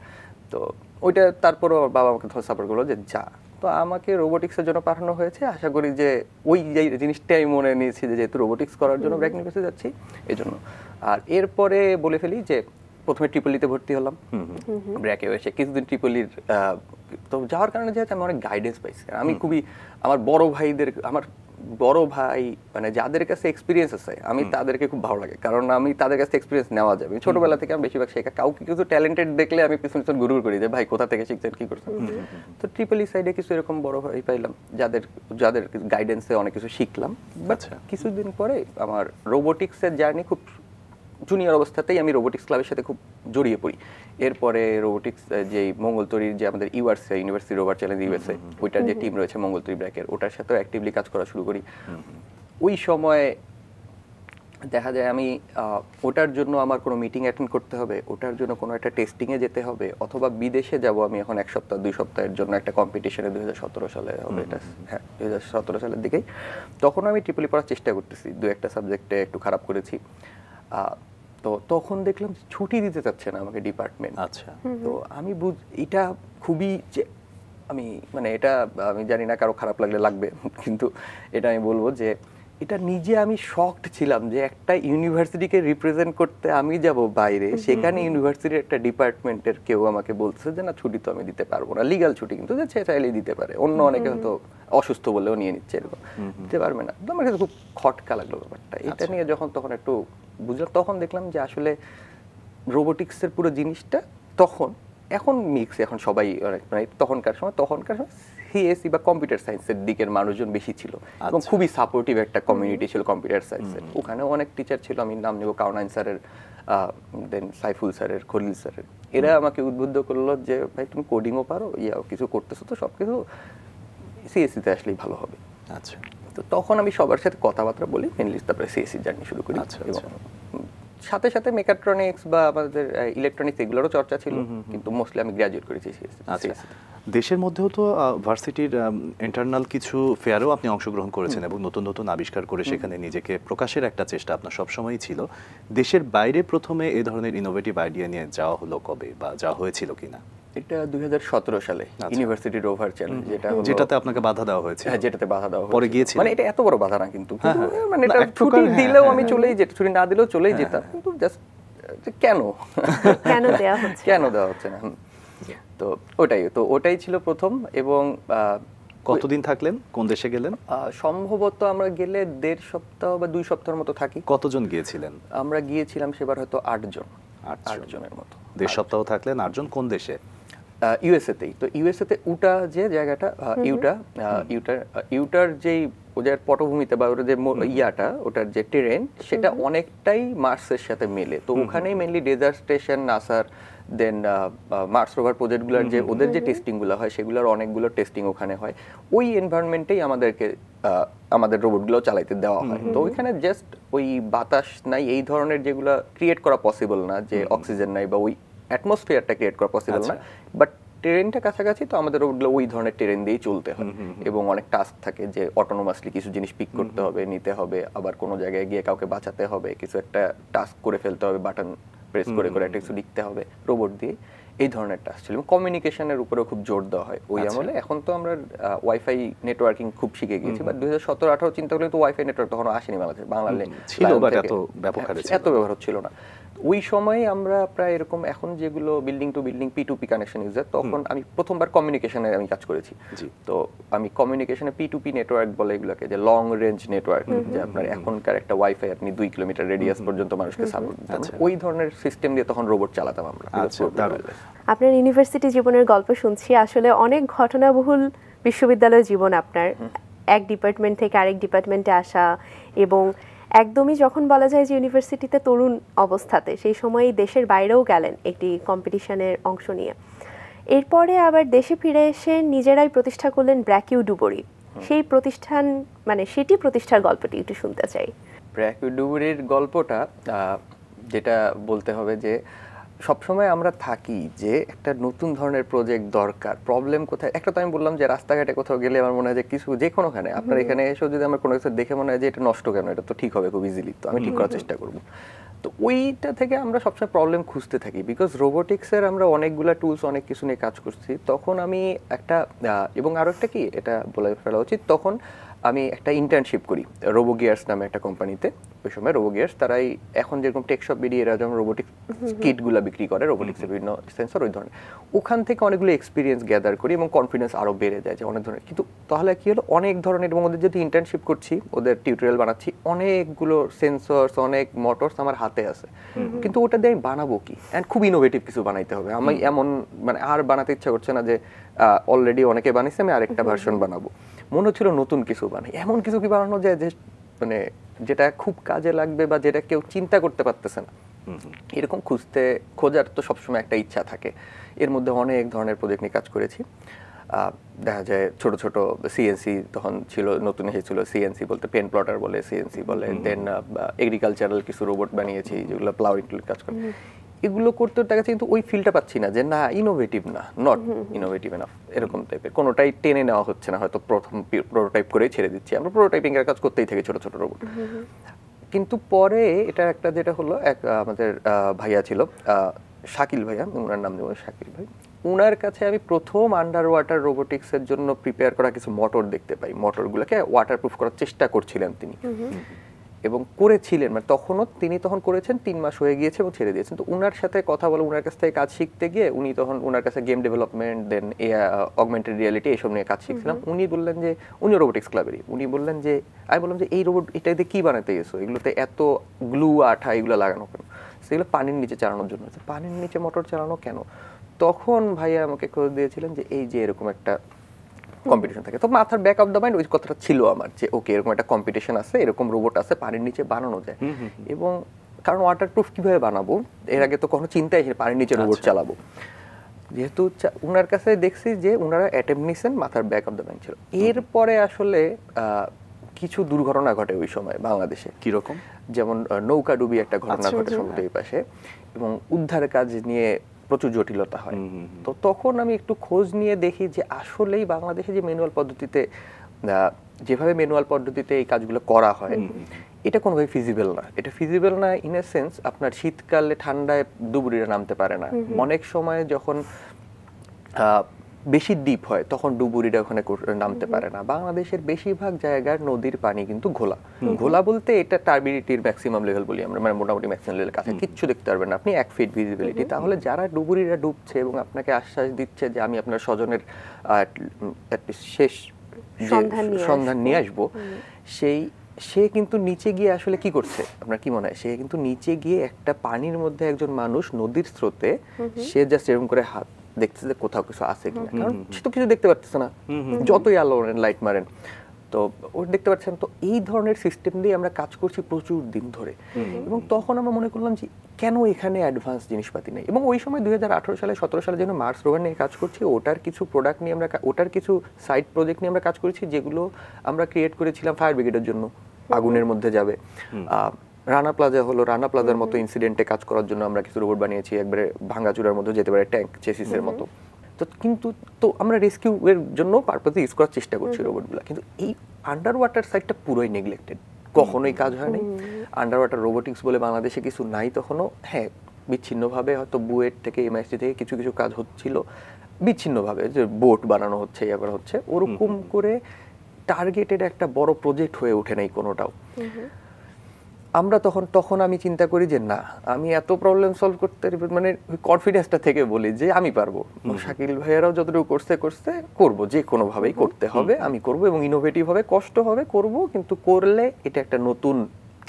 তো ওইটা তারপরও বাবা আমাকে সাপোর্ট করলো যে যা। তো আমাকে রোবোটিক্সের জন্য পাঠানো হয়েছে, আশা করি যে ওই যে জিনিসটাই মনে নিয়েছি যে যেহেতু রোবোটিক্স করার জন্য ব্র্যাক ইউনিভার্সিটি যাচ্ছি এই জন্য। আর এরপরে বলে ফেলি যে প্রথমে ট্রিপলিতে ভর্তি হলাম, ব্র্যাকে এসে কিছুদিন ট্রিপলির, তো যাওয়ার কারণে যেহেতু আমি অনেক গাইডেন্স পাইছি। আমি খুবই আমার বড় ভাই মানে যাদের কাছে এক্সপিরিয়েন্স আছে, আমি তাদেরকে খুব ভালো লাগে, কারণ আমি তাদের কাছে এক্সপিরিয়েন্স নেওয়া যাবে। ছোটবেলা থেকে আমি বেশিরভাগ শেখা, কাউকে কিছু ট্যালেন্টেড দেখলে আমি পিছন পিছন ঘুরঘুর করি যে ভাই কোথা থেকে শিখছেন, কি করছেন। তো ট্রিপলি সাইডে কিছু এরকম বড় ভাই পাইলাম যাদের গাইডেন্সে অনেক কিছু শিখলাম। কিছুদিন পরে আমার রোবোটিক্সের জার্নি, খুব জুনিয়র অবস্থাতেই আমি রোবোটিক্স ক্লাবের সাথে খুব জড়িয়ে পড়ি। এরপরে রোবোটিক্স যে মঙ্গলতরীর যে আমাদের URC, university rover challenge USA, ওইটার যে টিম রয়েছে মঙ্গলতরী ব্র্যাকের, ওটার সাথেও অ্যাক্টিভলি কাজ করা শুরু করি। ওই সময় দেখা যায় আমি ওটার জন্য আমার কোনো মিটিং অ্যাটেন্ড করতে হবে, ওটার জন্য কোনো একটা টেস্টিংয়ে যেতে হবে, অথবা বিদেশে যাব আমি এখন 1 সপ্তাহ 2 সপ্তাহের জন্য একটা কম্পিটিশনে, 2017 সালে হবে এটা, হ্যাঁ 2017 সালের দিকেই। তখন আমি ট্রিপলি পড়ার চেষ্টা করতেছি, 2-1টা সাবজেক্টে একটু খারাপ করেছি। তো তখন দেখলাম ছুটি দিতে চাচ্ছে না আমাকে ডিপার্টমেন্ট। আচ্ছা। তো আমি এটা খুবই, আমি মানে এটা আমি জানি না কারো খারাপ লাগলে লাগবে, কিন্তু এটা আমি বলবো যে এটা নিজে আমি শকড ছিলাম যে একটা ইউনিভার্সিটিকে রিপ্রেজেন্ট করতে আমি যাব বাইরে, সেখানে ইউনিভার্সিটির একটা ডিপার্টমেন্টের কেউ আমাকে বলছে যে না ছুটি তো আমি দিতে পারবো না, লিগ্যাল ছুটি কিন্তু যে চাইলেই দিতে পারে, অন্য অনেকে হয়তো অসুস্থ বলেও নিয়ে নিচ্ছে, এরকম দিতে পারবে না। আমার কাছে খুব খটকা লাগলো ব্যাপারটা। এটা নিয়ে তখন একটু বুঝলাম, তখন দেখলাম যে আসলে রোবোটিক্সের পুরো জিনিসটা এখন মিক্স, এখন সবাই মানে তখনকার সময় সিএসসি বা কম্পিউটার সায়েন্সের দিকের মানুষজন বেশি ছিল, এবং খুবই সাপোর্টিভ একটা কমিউনিটি ছিল কম্পিউটার সায়েন্সের। ওখানেও অনেক টিচার ছিল, আমি নাম নেব কাউনাইন স্যারের, দেন সাইফুল স্যারের, খলিল স্যারের। এরা আমাকে উদ্বুদ্ধ করলো যে ভাই তুমি কোডিংও পারো, কিছু করতেছো, তো সব কিছু সিএসসিতে আসলেই ভালো হবে। আচ্ছা। তো তখন আমি সবার সাথে কথাবার্তা বলি, মেনলি তারপরে সিএসসি জার্নি শুরু করি। এবং সাথে সাথে মেকাট্রনিক্স বা আমাদের ইলেকট্রনিক্স এগুলোরও চর্চা ছিল, কিন্তু মোস্টলি আমি গ্র্যাজুয়েট করেছি সিএসসি। দেশের মধ্যেও তো ভার্সিটির ইন্টারনাল কিছু ফেয়ারেও আপনি অংশগ্রহণ করেছেন এবং নতুন নতুন আবিষ্কার করে সেখানে নিজেকে প্রকাশের একটা চেষ্টা আপনার সবসময়ই ছিল। দেশের বাইরে প্রথমে এই ধরনের ইনোভেটিভ আইডিয়া নিয়ে যাওয়া হলো কবে, বা যাওয়া হয়েছিল কিনা? এটা 2017 সালে ইউনিভার্সিটি রোভার চ্যালেঞ্জ, যেটাতে আপনাকে বাধা দেওয়া হয়েছে। হ্যাঁ, যেটাতে বাধা দেওয়া পরে গিয়েছিল, মানে এটা এত বড় বাধা না, কিন্তু মানে এটা ছুটি দিলেও আমি চলেই যেতাম, ছুটি না দিলেও চলেই যেতাম, কিন্তু জাস্ট কেন দেওয়া হচ্ছে না। তো ওটাই ছিল প্রথম। এবং কতদিন থাকলেন, কোন দেশে গেলেন? সম্ভবত আমরা গেলে 1.5 সপ্তাহ বা 2 সপ্তাহের মতো থাকি। কতজন গিয়েছিলেন? আমরা গিয়েছিলাম সেবার হয়তো 8 জনের মতো। 1.5 সপ্তাহ থাকলেন, 8 জন। কোন দেশে? ইউএসএতেই। তো ইউএসএতে উটা যে জায়গাটা, ইউটার যেই ওদের পটভূমিতে বা ওদের যে ওটার যে টেরেন, সেটা অনেকটাই মার্সের সাথে মেলে। তো ওখানেই মেনলি ডেজার্ট স্টেশন, নাসার, দেন মার্স রোভার প্রজেক্টগুলোর যে ওদের যে টেস্টিংগুলো হয়, সেগুলোর অনেকগুলো টেস্টিং ওখানে হয়। ওই এনভায়রনমেন্টেই আমাদেরকে আমাদের রোবটগুলো চালাইতে দেওয়া হয়। তো ওইখানে জাস্ট ওই বাতাস নাই, এই ধরনের যেগুলো ক্রিয়েট করা পসিবল না, যে অক্সিজেন নাই বা ওই অ্যাটমসফিয়ারটা ক্রিয়েট করা পসিবল না, বাট টেরেনটা কাছাকাছি, তো আমাদের রোবটগুলো ওই ধরনের টেরেন দিয়েই চলতে হয়। এবং অনেক টাস্ক থাকে যে অটোনোমাসলি কিছু জিনিস পিক করতে হবে, নিতে হবে, আবার কোনো জায়গায় গিয়ে কাউকে বাঁচাতে হবে, কিছু একটা টাস্ক করে ফেলতে হবে, বাটন প্রেস করে করে একটা কিছু লিখতে হবে রোবট দিয়ে, এই ধরনের টাস্ক ছিল। এবং কমিউনিকেশনের উপরেও খুব জোর দেওয়া হয় ওই আমলে। এখন তো আমরা ওয়াইফাই নেটওয়ার্কিং খুব শিখে গিয়েছি, বাট 2017-18 চিন্তা করলে তো ওয়াইফাই নেটওয়ার্ক তখন আসেনি বাংলাদেশে, এত ব্যবহার হচ্ছিল না। ওই সময় আমরা প্রায় এরকম, এখন যেগুলো building to building P2P connection use হয়, তখন আমি প্রথমবার কমিউনিকেশনে আমি কাজ করেছি। তো আমি কমিউনিকেশনে P2P নেটওয়ার্ক বলে এগুলোকে, যে লং রেঞ্জ নেটওয়ার্ক, যে আপনার এখনকার একটা ওয়াইফাই আপনি 2 কিলোমিটার রেডিয়াস পর্যন্ত মানুষকে সাপোর্ট দিতেন, ওই ধরনের সিস্টেম দিয়ে তখন রোবট চালাতাম আমরা। আপনার ইউনিভার্সিটি জীবনের গল্প শুনছি, আসলে অনেক ঘটনাবহুল বিশ্ববিদ্যালয় জীবন আপনার, এক ডিপার্টমেন্ট থেকে আরেক ডিপার্টমেন্টে আসা, এবং একদমই যখন বলা যায় যে ইউনিভার্সিটিতে তরুণ অবস্থাতে, সেই সময়ই দেশের বাইরেও গেলেন একটি কম্পিটিশনের অংশ নিয়ে। এরপরে আবার দেশে ফিরে এসে নিজেরাই প্রতিষ্ঠা করলেন ব্র্যাকিউ ডুবুরি। সেই প্রতিষ্ঠান, মানে সেটি প্রতিষ্ঠার গল্পটি একটু শুনতে চাই। ব্র্যাকিউ ডুবুরির গল্পটা যেটা বলতে হবে যে সবসময় আমরা থাকি যে একটা নতুন ধরনের প্রজেক্ট দরকার, প্রবলেম কোথায়। একটা তো আমি বললাম যে রাস্তাঘাটে কোথাও গেলে আমার মনে হয় যে কিছু, যে কোনোখানে আপনার এখানে এসেও যদি আমার কোনো কিছু দেখে মনে হয় যে এটা নষ্ট কেন, এটা তো ঠিক হবে খুব ইজিলি, তো আমি ঠিক করার চেষ্টা করবো। তো ওইটা থেকে আমরা সবসময় প্রবলেম খুঁজতে থাকি, বিকজ রোবোটিক্সের আমরা অনেকগুলো টুলস, অনেক কিছু নিয়ে কাজ করছি। তখন আমি একটা এবং আরও একটা কি, এটা বলে ফেলা উচিত, তখন আমি একটা ইন্টার্নশিপ করি রোবোগিয়ার্স নামে একটা কোম্পানিতে। ওই সময় রোবোগিয়ার্স তারাই এখন যেরকম টেকশপ বেরিয়ে, এরা যেমন রোবোটিক্স কিটগুলো বিক্রি করে, রোবোটিক্সের বিভিন্ন সেন্সর, ওই ধরনের। ওখান থেকে অনেকগুলো এক্সপিরিয়েন্স গ্যাদার করি এবং কনফিডেন্স আরও বেড়ে যায় যে অনেক ধরনের। কিন্তু তাহলে কি হলো, অনেক ধরনের, এবং ওদের যদি ইন্টার্নশিপ করছি, ওদের টিউটোরিয়াল বানাচ্ছি, অনেকগুলো সেন্সরস, অনেক মোটরস আমার হাতে আছে, কিন্তু ওটা দিয়ে আমি বানাবো কি, অ্যান্ড খুব ইনোভেটিভ কিছু বানাইতে হবে। আমি এমন মানে আর বানাতে ইচ্ছা করছে না যে অলরেডি অনেকে বানিয়েছে, আমি আরেকটা ভার্সন বানাবো। মনে হচ্ছিল নতুন কিছু বানাই, এমন কিছু কি বানানো যায় যে মানে যেটা খুব কাজে লাগবে বা যেটা কেউ চিন্তা করতে পারতেছে না। এরকম খোঁজার তো সবসময় একটা ইচ্ছা থাকে। এর মধ্যে অনেক ধরনের প্রজেক্ট নিয়ে কাজ করেছি। দেখা যায় ছোট ছোট সিএনসি তখন ছিল, নতুন এসেছিল সিএনসি বলতে পেন প্লটার বলে, সিএনসি বলে। দেন এগ্রিকালচারাল কিছু রোবট বানিয়েছি যেগুলো প্লাউইং কাজ করে। এগুলো করতে দেখা যাচ্ছে কিন্তু ওই ফিলটা পাচ্ছি না, যে না ইনোভেটিভ না, নট ইনোভেটিভ এনাফ, এরকম টাইপের কোনোটাই টেনে নেওয়া হচ্ছে না। হয়তো প্রথম প্রোটোটাইপ করেই ছেড়ে দিচ্ছি, আমরা প্রোটোটাইপিং এর কাজ করতেই থাকি ছোট ছোট রোবট। কিন্তু পরে এটা একটা যেটা হলো, এক আমাদের ভাইয়া ছিল শাকিল ভাইয়া, ওনার নাম দেবো শাকিল ভাই, ওনার কাছে আমি প্রথম আন্ডার ওয়াটার রোবোটিক্সের জন্য প্রিপেয়ার করা কিছু মোটর দেখতে পাই। মোটরগুলোকে ওয়াটারপ্রুফ করার চেষ্টা করছিলেন তিনি, এবং করেছিলেন, মানে তিনি তখন করেছেন, 3 মাস হয়ে গিয়েছে এবং ছেড়ে দিয়েছেন। তো ওনার সাথে কথা বলে, ওনার কাছ থেকে কাজ শিখতে গিয়ে, উনি তখন ওনার কাছে গেম ডেভেলপমেন্ট, দেন অগমেন্টেড রিয়ালিটি এইসব নিয়ে কাজ শিখছিলাম। উনি বললেন যে, উনি রোবোটিক্স ক্লাবেরই, উনি বললেন যে, আমি বললাম যে এই রোবট এটাতে কি বানাতে গেছো, এগুলোতে এত গ্লু আঠা এগুলো লাগানো কেন? সেগুলো পানির নিচে চালানোর জন্য। পানির নিচে মোটর চালানো কেন? তখন ভাইয়া আমাকে খোঁজ দিয়েছিলেন যে এই যে এরকম একটা কম্পিটিশন থাকে। তো মাথার ব্যাক অফ দ্য মাইন্ড ওই কথাটা ছিল আমার, যে ওকে এরকম একটা কম্পিটিশন আছে, এরকম রোবট আছে, পানির নিচে বানানো যায়। এবং কারণ ওয়াটারপ্রুফ কিভাবে বানাবো, এর আগে তো কখনো চিন্তাই ছিল পানির নিচে রোবট চালাবো। যেহেতু ওনার কাছে দেখছি যে ওনারা অ্যাটেম্প নিছেন, মাথার ব্যাক অফ দ্য মাইন্ড ছিল। এরপরে আসলে কিছু দুর্ঘটনা ঘটে ওই সময় বাংলাদেশে। কিরকম? যেমন নৌকা ডুবি একটা ঘটনা ঘটে সমুদ্রের এই পাশে, এবং উদ্ধার কাজ নিয়ে প্রচুর জটিলতা হয়। তো তখন আমি একটু খোঁজ নিয়ে দেখি যে আসলেই বাংলাদেশে যে ম্যানুয়াল পদ্ধতিতে, যেভাবে ম্যানুয়াল পদ্ধতিতে এই কাজগুলো করা হয়, এটা কোনোভাবে ফিজিবল না। এটা ফিজিবল না ইন এ সেন্স, আপনার শীতকালে ঠান্ডায় ডুবুরিরা নামতে পারে না। অনেক সময় যখন বেশি ডিপ হয় তখন ডুবুরিরা ওখানে নামতে পারে না। বাংলাদেশের বেশিরভাগ জায়গার নদীর পানি কিন্তু ঘোলা। ঘোলা বলতে এটা টার্বিডিটির ম্যাক্সিমাম লেভেল বলি আমরা, মানে মোটামুটি ম্যাক্সিমাম লেভেলের কাছে কিচ্ছু দেখতে পারবেন না আপনি, 1 ফিট ভিজিবিলিটি। তাহলে যারা ডুবুরিরা ডুবছে এবং আপনাকে আশ্বাস দিচ্ছে যে আমি আপনার স্বজনের শেষ সন্ধান নিয়ে আসবো, সে কিন্তু নিচে গিয়ে আসলে কি করছে আপনার কি মনে হয়? সে কিন্তু নিচে গিয়ে একটা পানির মধ্যে একজন মানুষ নদীর স্রোতে, সে জাস্ট এরকম করে হাত দেখছে যে কোথাও কিছু আছে কিনা, কারণ সে তো কিছু দেখতে পারতেছে না যতই আলো লাইট মারেন, তো ও দেখতে পাচ্ছেন। তো এই ধরনের সিস্টেম দিয়ে আমরা কাজ করছি প্রচুর দিন ধরে, এবং তখন আমরা মনে করলাম যে কেন এখানে অ্যাডভান্স জিনিসপাতি নেই। এবং ওই সময় 2018 সালে 17 সালে যেন মার্স রোভার নিয়ে কাজ করছি, ওটার কিছু প্রোডাক্ট নিয়ে আমরা, ওটার কিছু সাইড প্রজেক্ট নিয়ে আমরা কাজ করেছি, যেগুলো আমরা ক্রিয়েট করেছিলাম ফায়ার ব্রিগেডের জন্য, আগুনের মধ্যে যাবে। রানা প্লাজা হলো, রানা প্লাজার মতো ইনসিডেন্টে কাজ করার জন্য আমরা কিছু রোবট বানিয়েছি, একবারে ভাঙাচুরার মধ্যে যেতে পারে, ট্যাঙ্ক চেসিসের মতো। তো কিন্তু তো আমরা রেস্কিউ এর জন্য পারপাসে ইউজ করার চেষ্টা করছি রোবটগুলো, কিন্তু এই আন্ডার ওয়াটার সাইডটা পুরোই নেগলেক্টেড, কখনোই কাজ হয় নাই। আন্ডার ওয়াটার রোবোটিক্স বলে বাংলাদেশে কিছু নাই তখনও। হ্যাঁ, বিচ্ছিন্নভাবে হয়তো বুয়েট থেকে এমআইএসটি থেকে কিছু কিছু কাজ হচ্ছিল বিচ্ছিন্নভাবে, যে বোট বানানো হচ্ছে, এবার হচ্ছে, ওরকম করে টার্গেটেড একটা বড় প্রজেক্ট হয়ে ওঠে নাই কোনোটাও। আমরা তখন আমি চিন্তা করি যে না, আমি এত প্রবলেম সলভ করতে, মানে কনফিডেন্সটা থেকে বলি যে আমি পারবো। শাকিল ভাইয়ারাও যতটুকু করতে করবো, যে কোনোভাবেই করতে হবে, আমি করব, এবং ইনোভেটিভ হবে, কষ্ট হবে, করব, কিন্তু করলে এটা একটা নতুন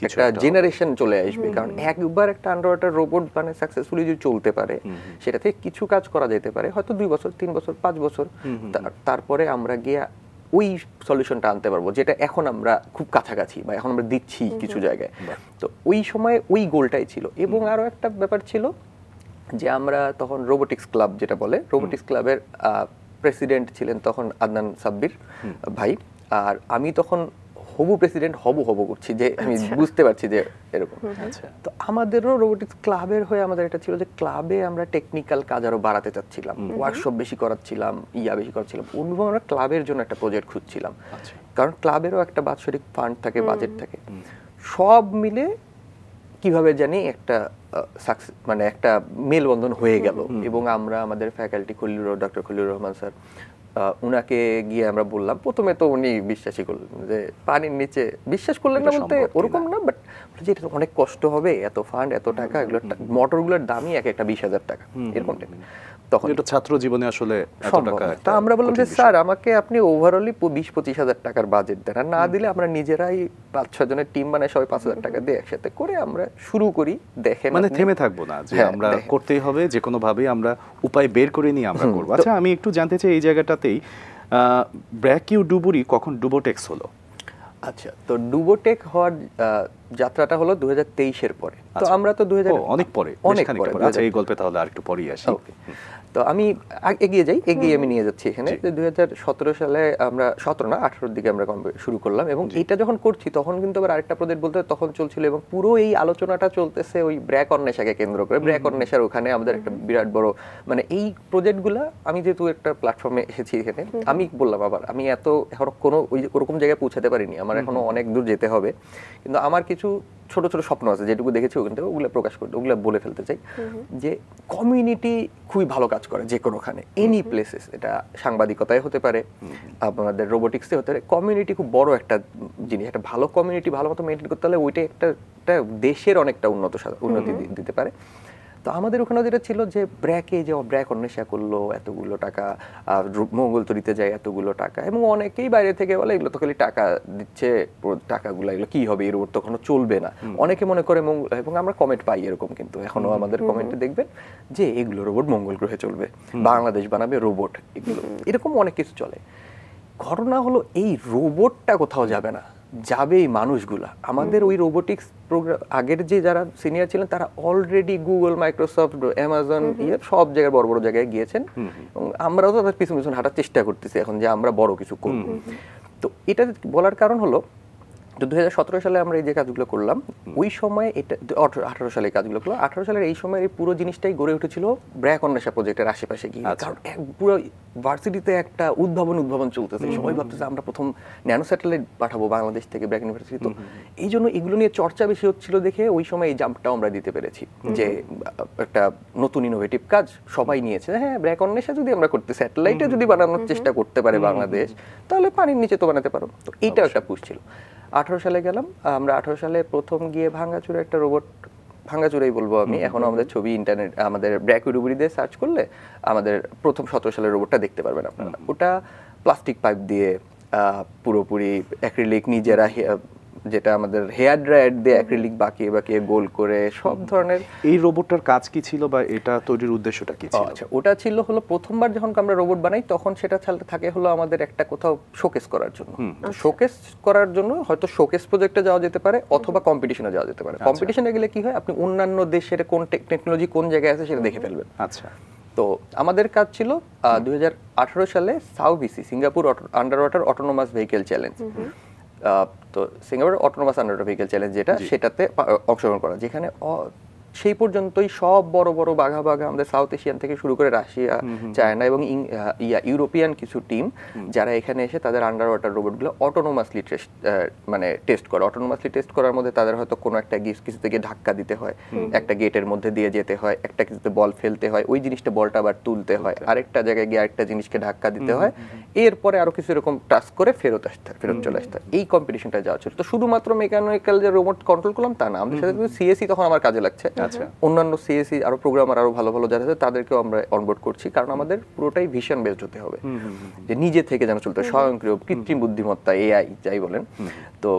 একটা জেনারেশন চলে আসবে। কারণ একবার একটা আন্ডার ওয়াটার রোবট মানে সাকসেসফুলি যদি চলতে পারে, সেটাতে কিছু কাজ করা যেতে পারে, হয়তো 2 বছর 3 বছর 5 বছর, তারপরে আমরা গিয়ে ওই সলিউশনটা আনতে পারবো, যেটা এখন আমরা খুব কাছাকাছি বা এখন আমরা দিচ্ছি কিছু জায়গায়। তো ওই সময় ওই গোলটাই ছিল। এবং আরো একটা ব্যাপার ছিল যে আমরা তখন রোবোটিক্স ক্লাব যেটা বলে, রোবোটিক্স ক্লাবের প্রেসিডেন্ট ছিলেন তখন আদনান সাব্বির ভাই, আর আমি তখন হবু প্রেসিডেন্ট হব করছি, যে আমি বুঝতে পারছি যে এরকম। তো আমাদেরও রোবোটিক্স ক্লাবের হয়ে আমাদের এটা ছিল যে ক্লাবে আমরা টেকনিক্যাল কাজ আরো বাড়াতে চাচ্ছিলাম, ওয়ার্কশপ বেশি করাচ্ছিলাম, বেশি করাচ্ছিলাম, এবং আমরা ক্লাবের জন্য একটা প্রজেক্ট খুঁজছিলাম। কারণ ক্লাবেরও একটা বাৎসরিক ফান্ড থাকে, বাজেট থাকে, সব মিলে কিভাবে জানি একটা মানে একটা মেলবন্ধন হয়ে গেল। এবং আমরা আমাদের faculty doctor Khalilur Rahman sir, উনাকে গিয়ে আমরা বললাম, প্রথমে তো উনি বিশ্বাসই করলেন যে পানির নিচে, বিশ্বাস করলেন না বলতে ওরকম না, বাট যেটা অনেক কষ্ট হবে, এত ফান্ড, এত টাকা, এগুলো মোটরগুলোর দামই একটা 20,000 টাকা এরকম। তখন এটা ছাত্র জীবনে আসলে এত টাকা, তা আমরা বললাম যে স্যার আমাকে আপনি ওভারঅলি 20-25 হাজার টাকার বাজেট দেন, আর না দিলে আমরা নিজেরাই 5-6 জনের টিম বানাই, সবাই 5,000 টাকা দিয়ে একসাথে করে আমরা শুরু করি। দেখেন, মানে থেমে থাকবো না, যে আমরা করতেই হবে, যে কোনো ভাবে আমরা উপায় বের করে নিয়ে আমরা করবো। আচ্ছা, আমি একটু জানতে চাই এই জায়গাটাতেই, ব্র্যাকিউ ডুবুরি কখন ডুবোটেক্স হলো? আচ্ছা, তো ডুবোটেক হওয়ার যাত্রাটা হলো 2023-এর পরে। তো আমরা তো 2000 অনেক পরে। আচ্ছা, এই গল্পে তাহলে আরেকটু পরেই আসি। তো আমি এগিয়ে আমি নিয়ে যাচ্ছি এখানে। 2017 সালে আমরা 17 না 18-র দিকে আমরা শুরু করলাম, এবং এটা যখন করছি তখন কিন্তু আবার আরেকটা প্রজেক্ট বলতে তখন চলছিল, এবং পুরো এই আলোচনাটা চলতেছে ওই ব্র্যাক অন্বেষাকে কেন্দ্র করে। ব্র্যাক অন্বেষার ওখানে আমাদের একটা বিরাট বড়, মানে এই প্রজেক্টগুলো, আমি যেহেতু একটা প্ল্যাটফর্মে এসেছি এখানে, আমি বললাম আবার আমি এত এখনো কোনো ওরকম জায়গায় পৌঁছাতে পারিনি, আমার এখনো অনেক দূর যেতে হবে, কিন্তু আমার কিছু ছোট ছোট স্বপ্ন আছে, যেটুকু দেখেছি ওখান থেকে ওগুলো প্রকাশ করতে, ওগুলো বলে ফেলতে চাই। যে কমিউনিটি খুবই ভালো কাজ করে যে কোনোখানে, এনি প্লেসেস, এটা সাংবাদিকতায় হতে পারে, আমাদের রোবোটিক্সে হতে পারে। কমিউনিটি খুব বড় একটা জিনিস, একটা ভালো কমিউনিটি ভালো মতো মেনটেন করতে হলে ওইটা একটা দেশের অনেকটা উন্নতি দিতে পারে। তো আমাদের ওখানে যেটা ছিল যে ব্র্যাক অন্বেষা করলো এতগুলো টাকা, মঙ্গলতরীতে যায় এতগুলো টাকা, এবং অনেকেই বাইরে থেকে বলে এগুলো তো খালি টাকা দিচ্ছে, টাকাগুলো এগুলো কি হবে, এই রোবট তখনও চলবে না, অনেকে মনে করে মঙ্গল। এবং আমরা কমেন্ট পাই এরকম, কিন্তু এখনো আমাদের কমেন্টে দেখবেন যে এগুলো রোবট মঙ্গল গ্রহে চলবে, বাংলাদেশ বানাবে রোবট, এগুলো এরকম অনেক কিছু চলে। ঘটনা হলো এই রোবটটা কোথাও যাবে না, যাবে এই মানুষগুলা। আমাদের ওই রোবোটিক্স প্রোগ্রাম আগের যে যারা সিনিয়র ছিলেন তারা অলরেডি গুগল, মাইক্রোসফট, অ্যামাজন, সব জায়গায় বড় বড় জায়গায় গিয়েছেন, এবং আমরাও তাদের পিছন পিছন হাঁটার চেষ্টা করতেছি এখন যে আমরা বড় কিছু করব। তো এটা বলার কারণ হলো 2017 সালে আমরা এই যে কাজগুলো করলাম, ওই সময় এটা 18 সালে কাজগুলো করলাম, 18 সালের এই সময় এই পুরো জিনিসটাই গড়ে উঠেছিল ব্র্যাক অন্বেষা প্রজেক্টের আশেপাশে গিয়ে। কারণ পুরো ভার্সিটিতে একটা উদ্ভাবন চলতেছে, সবাই ভাবতেছে আমরা প্রথম ন্যানো স্যাটেলাইট পাঠাবো বাংলাদেশ থেকে ব্র্যাক ইউনিভার্সিটি। তো এই জন্য এগুলো নিয়ে চর্চা বেশি হচ্ছিল দেখে ওই সময় এই জাম্পটাও আমরা দিতে পেরেছি, যে একটা নতুন ইনোভেটিভ কাজ সবাই নিয়েছে। হ্যাঁ, ব্র্যাক অন্বেষা যদি আমরা করতে, স্যাটেলাইটে যদি বানানোর চেষ্টা করতে পারে বাংলাদেশ, তাহলে পানির নিচে তো বানাতে পারো। তো এইটাও একটা পুশ ছিল। 18 সালে গেলাম আমরা, 18 সালে প্রথম গিয়ে ভাঙ্গাচুরা একটা রোবট, ভাঙ্গাচুরাই বলবো আমি, এখনো আমাদের ছবি ইন্টারনেট আমাদের ব্র্যাকিউ ডুবুরি দিয়ে সার্চ করলে আমাদের প্রথম 17 সালের রোবটটা দেখতে পারবেন আপনারা। ওটা প্লাস্টিক পাইপ দিয়ে পুরোপুরি অ্যাক্রিলিক নিজেরা যেটা আমাদের হেয়ার ড্রায়ার দিয়ে অ্যাক্রিলিক বাঁকিয়ে বাঁকিয়ে গোল করে সব ধরনের। এই রোবটটার কাজ কি ছিল বা এটা তৈরির উদ্দেশ্যটা কি ছিল? আচ্ছা, ওটা ছিল হলো প্রথমবার যখন আমরা রোবট বানাই তখন সেটা থাকে হলো আমাদের একটা কোথাও শোকেস করার জন্য। শোকেস করার জন্য হয়তো শোকেস প্রজেক্টে যাওয়া যেতে পারে অথবা কম্পিটিশনে যাওয়া যেতে পারে। কম্পিটিশনে গেলে কি হয়, আপনি অন্যান্য দেশের কোন টেকনোলজি কোন জায়গায় আছে সেটা দেখে ফেলবেন। আচ্ছা, তো আমাদের কাজ ছিল 2018 সালে SAUVC, Singapore under water autonomous vehicle challenge, তো Singapore autonomous under water vehicle challenge যেটা, সেটাতে অংশগ্রহণ করা, যেখানে সেই পর্যন্তই সব বড় বড় বাঘা আমাদের সাউথ এশিয়ান থেকে শুরু করে রাশিয়া, চায়না এবং ইউরোপিয়ান কিছু টিম যারা এখানে এসে তাদের আন্ডার ওয়াটার রোবটগুলো অটোনোমাসলি টেস্ট করে। অটোনোমাসলি টেস্ট করার মধ্যে তাদের হয়তো কোনো একটা কিছুতে গিয়ে ধাক্কা দিতে হয়, একটা গেটের মধ্যে দিয়ে যেতে হয়, একটা কিছুতে বল ফেলতে হয়, ওই জিনিসটা বলটা আবার তুলতে হয়, আরেকটা জায়গায় গিয়ে আরেকটা জিনিসকে ধাক্কা দিতে হয়, এরপরে আরো কিছু এরকম টাস্ক করে ফেরত চলে আসতে হয়। এই কম্পিটিশনটা যাওয়া ছিল। তো শুধুমাত্র মেকানিক্যাল যে রোবট কন্ট্রোল করলাম তা না, আমাদের সাথে সিএসি তখন আমার কাজে লাগছে। অন্যান্য সিএসি আরো প্রোগ্রামার আরো ভালো ভালো যারা আছে তাদেরকেও আমরা অনবোর্ড করছি, কারণ আমাদের পুরোটাই ভিশন বেসড হতে হবে, যে নিজে থেকে যেন চলতে, স্বয়ংক্রিয় কৃত্রিম বুদ্ধিমত্তা, এআই যাই বলেন। তো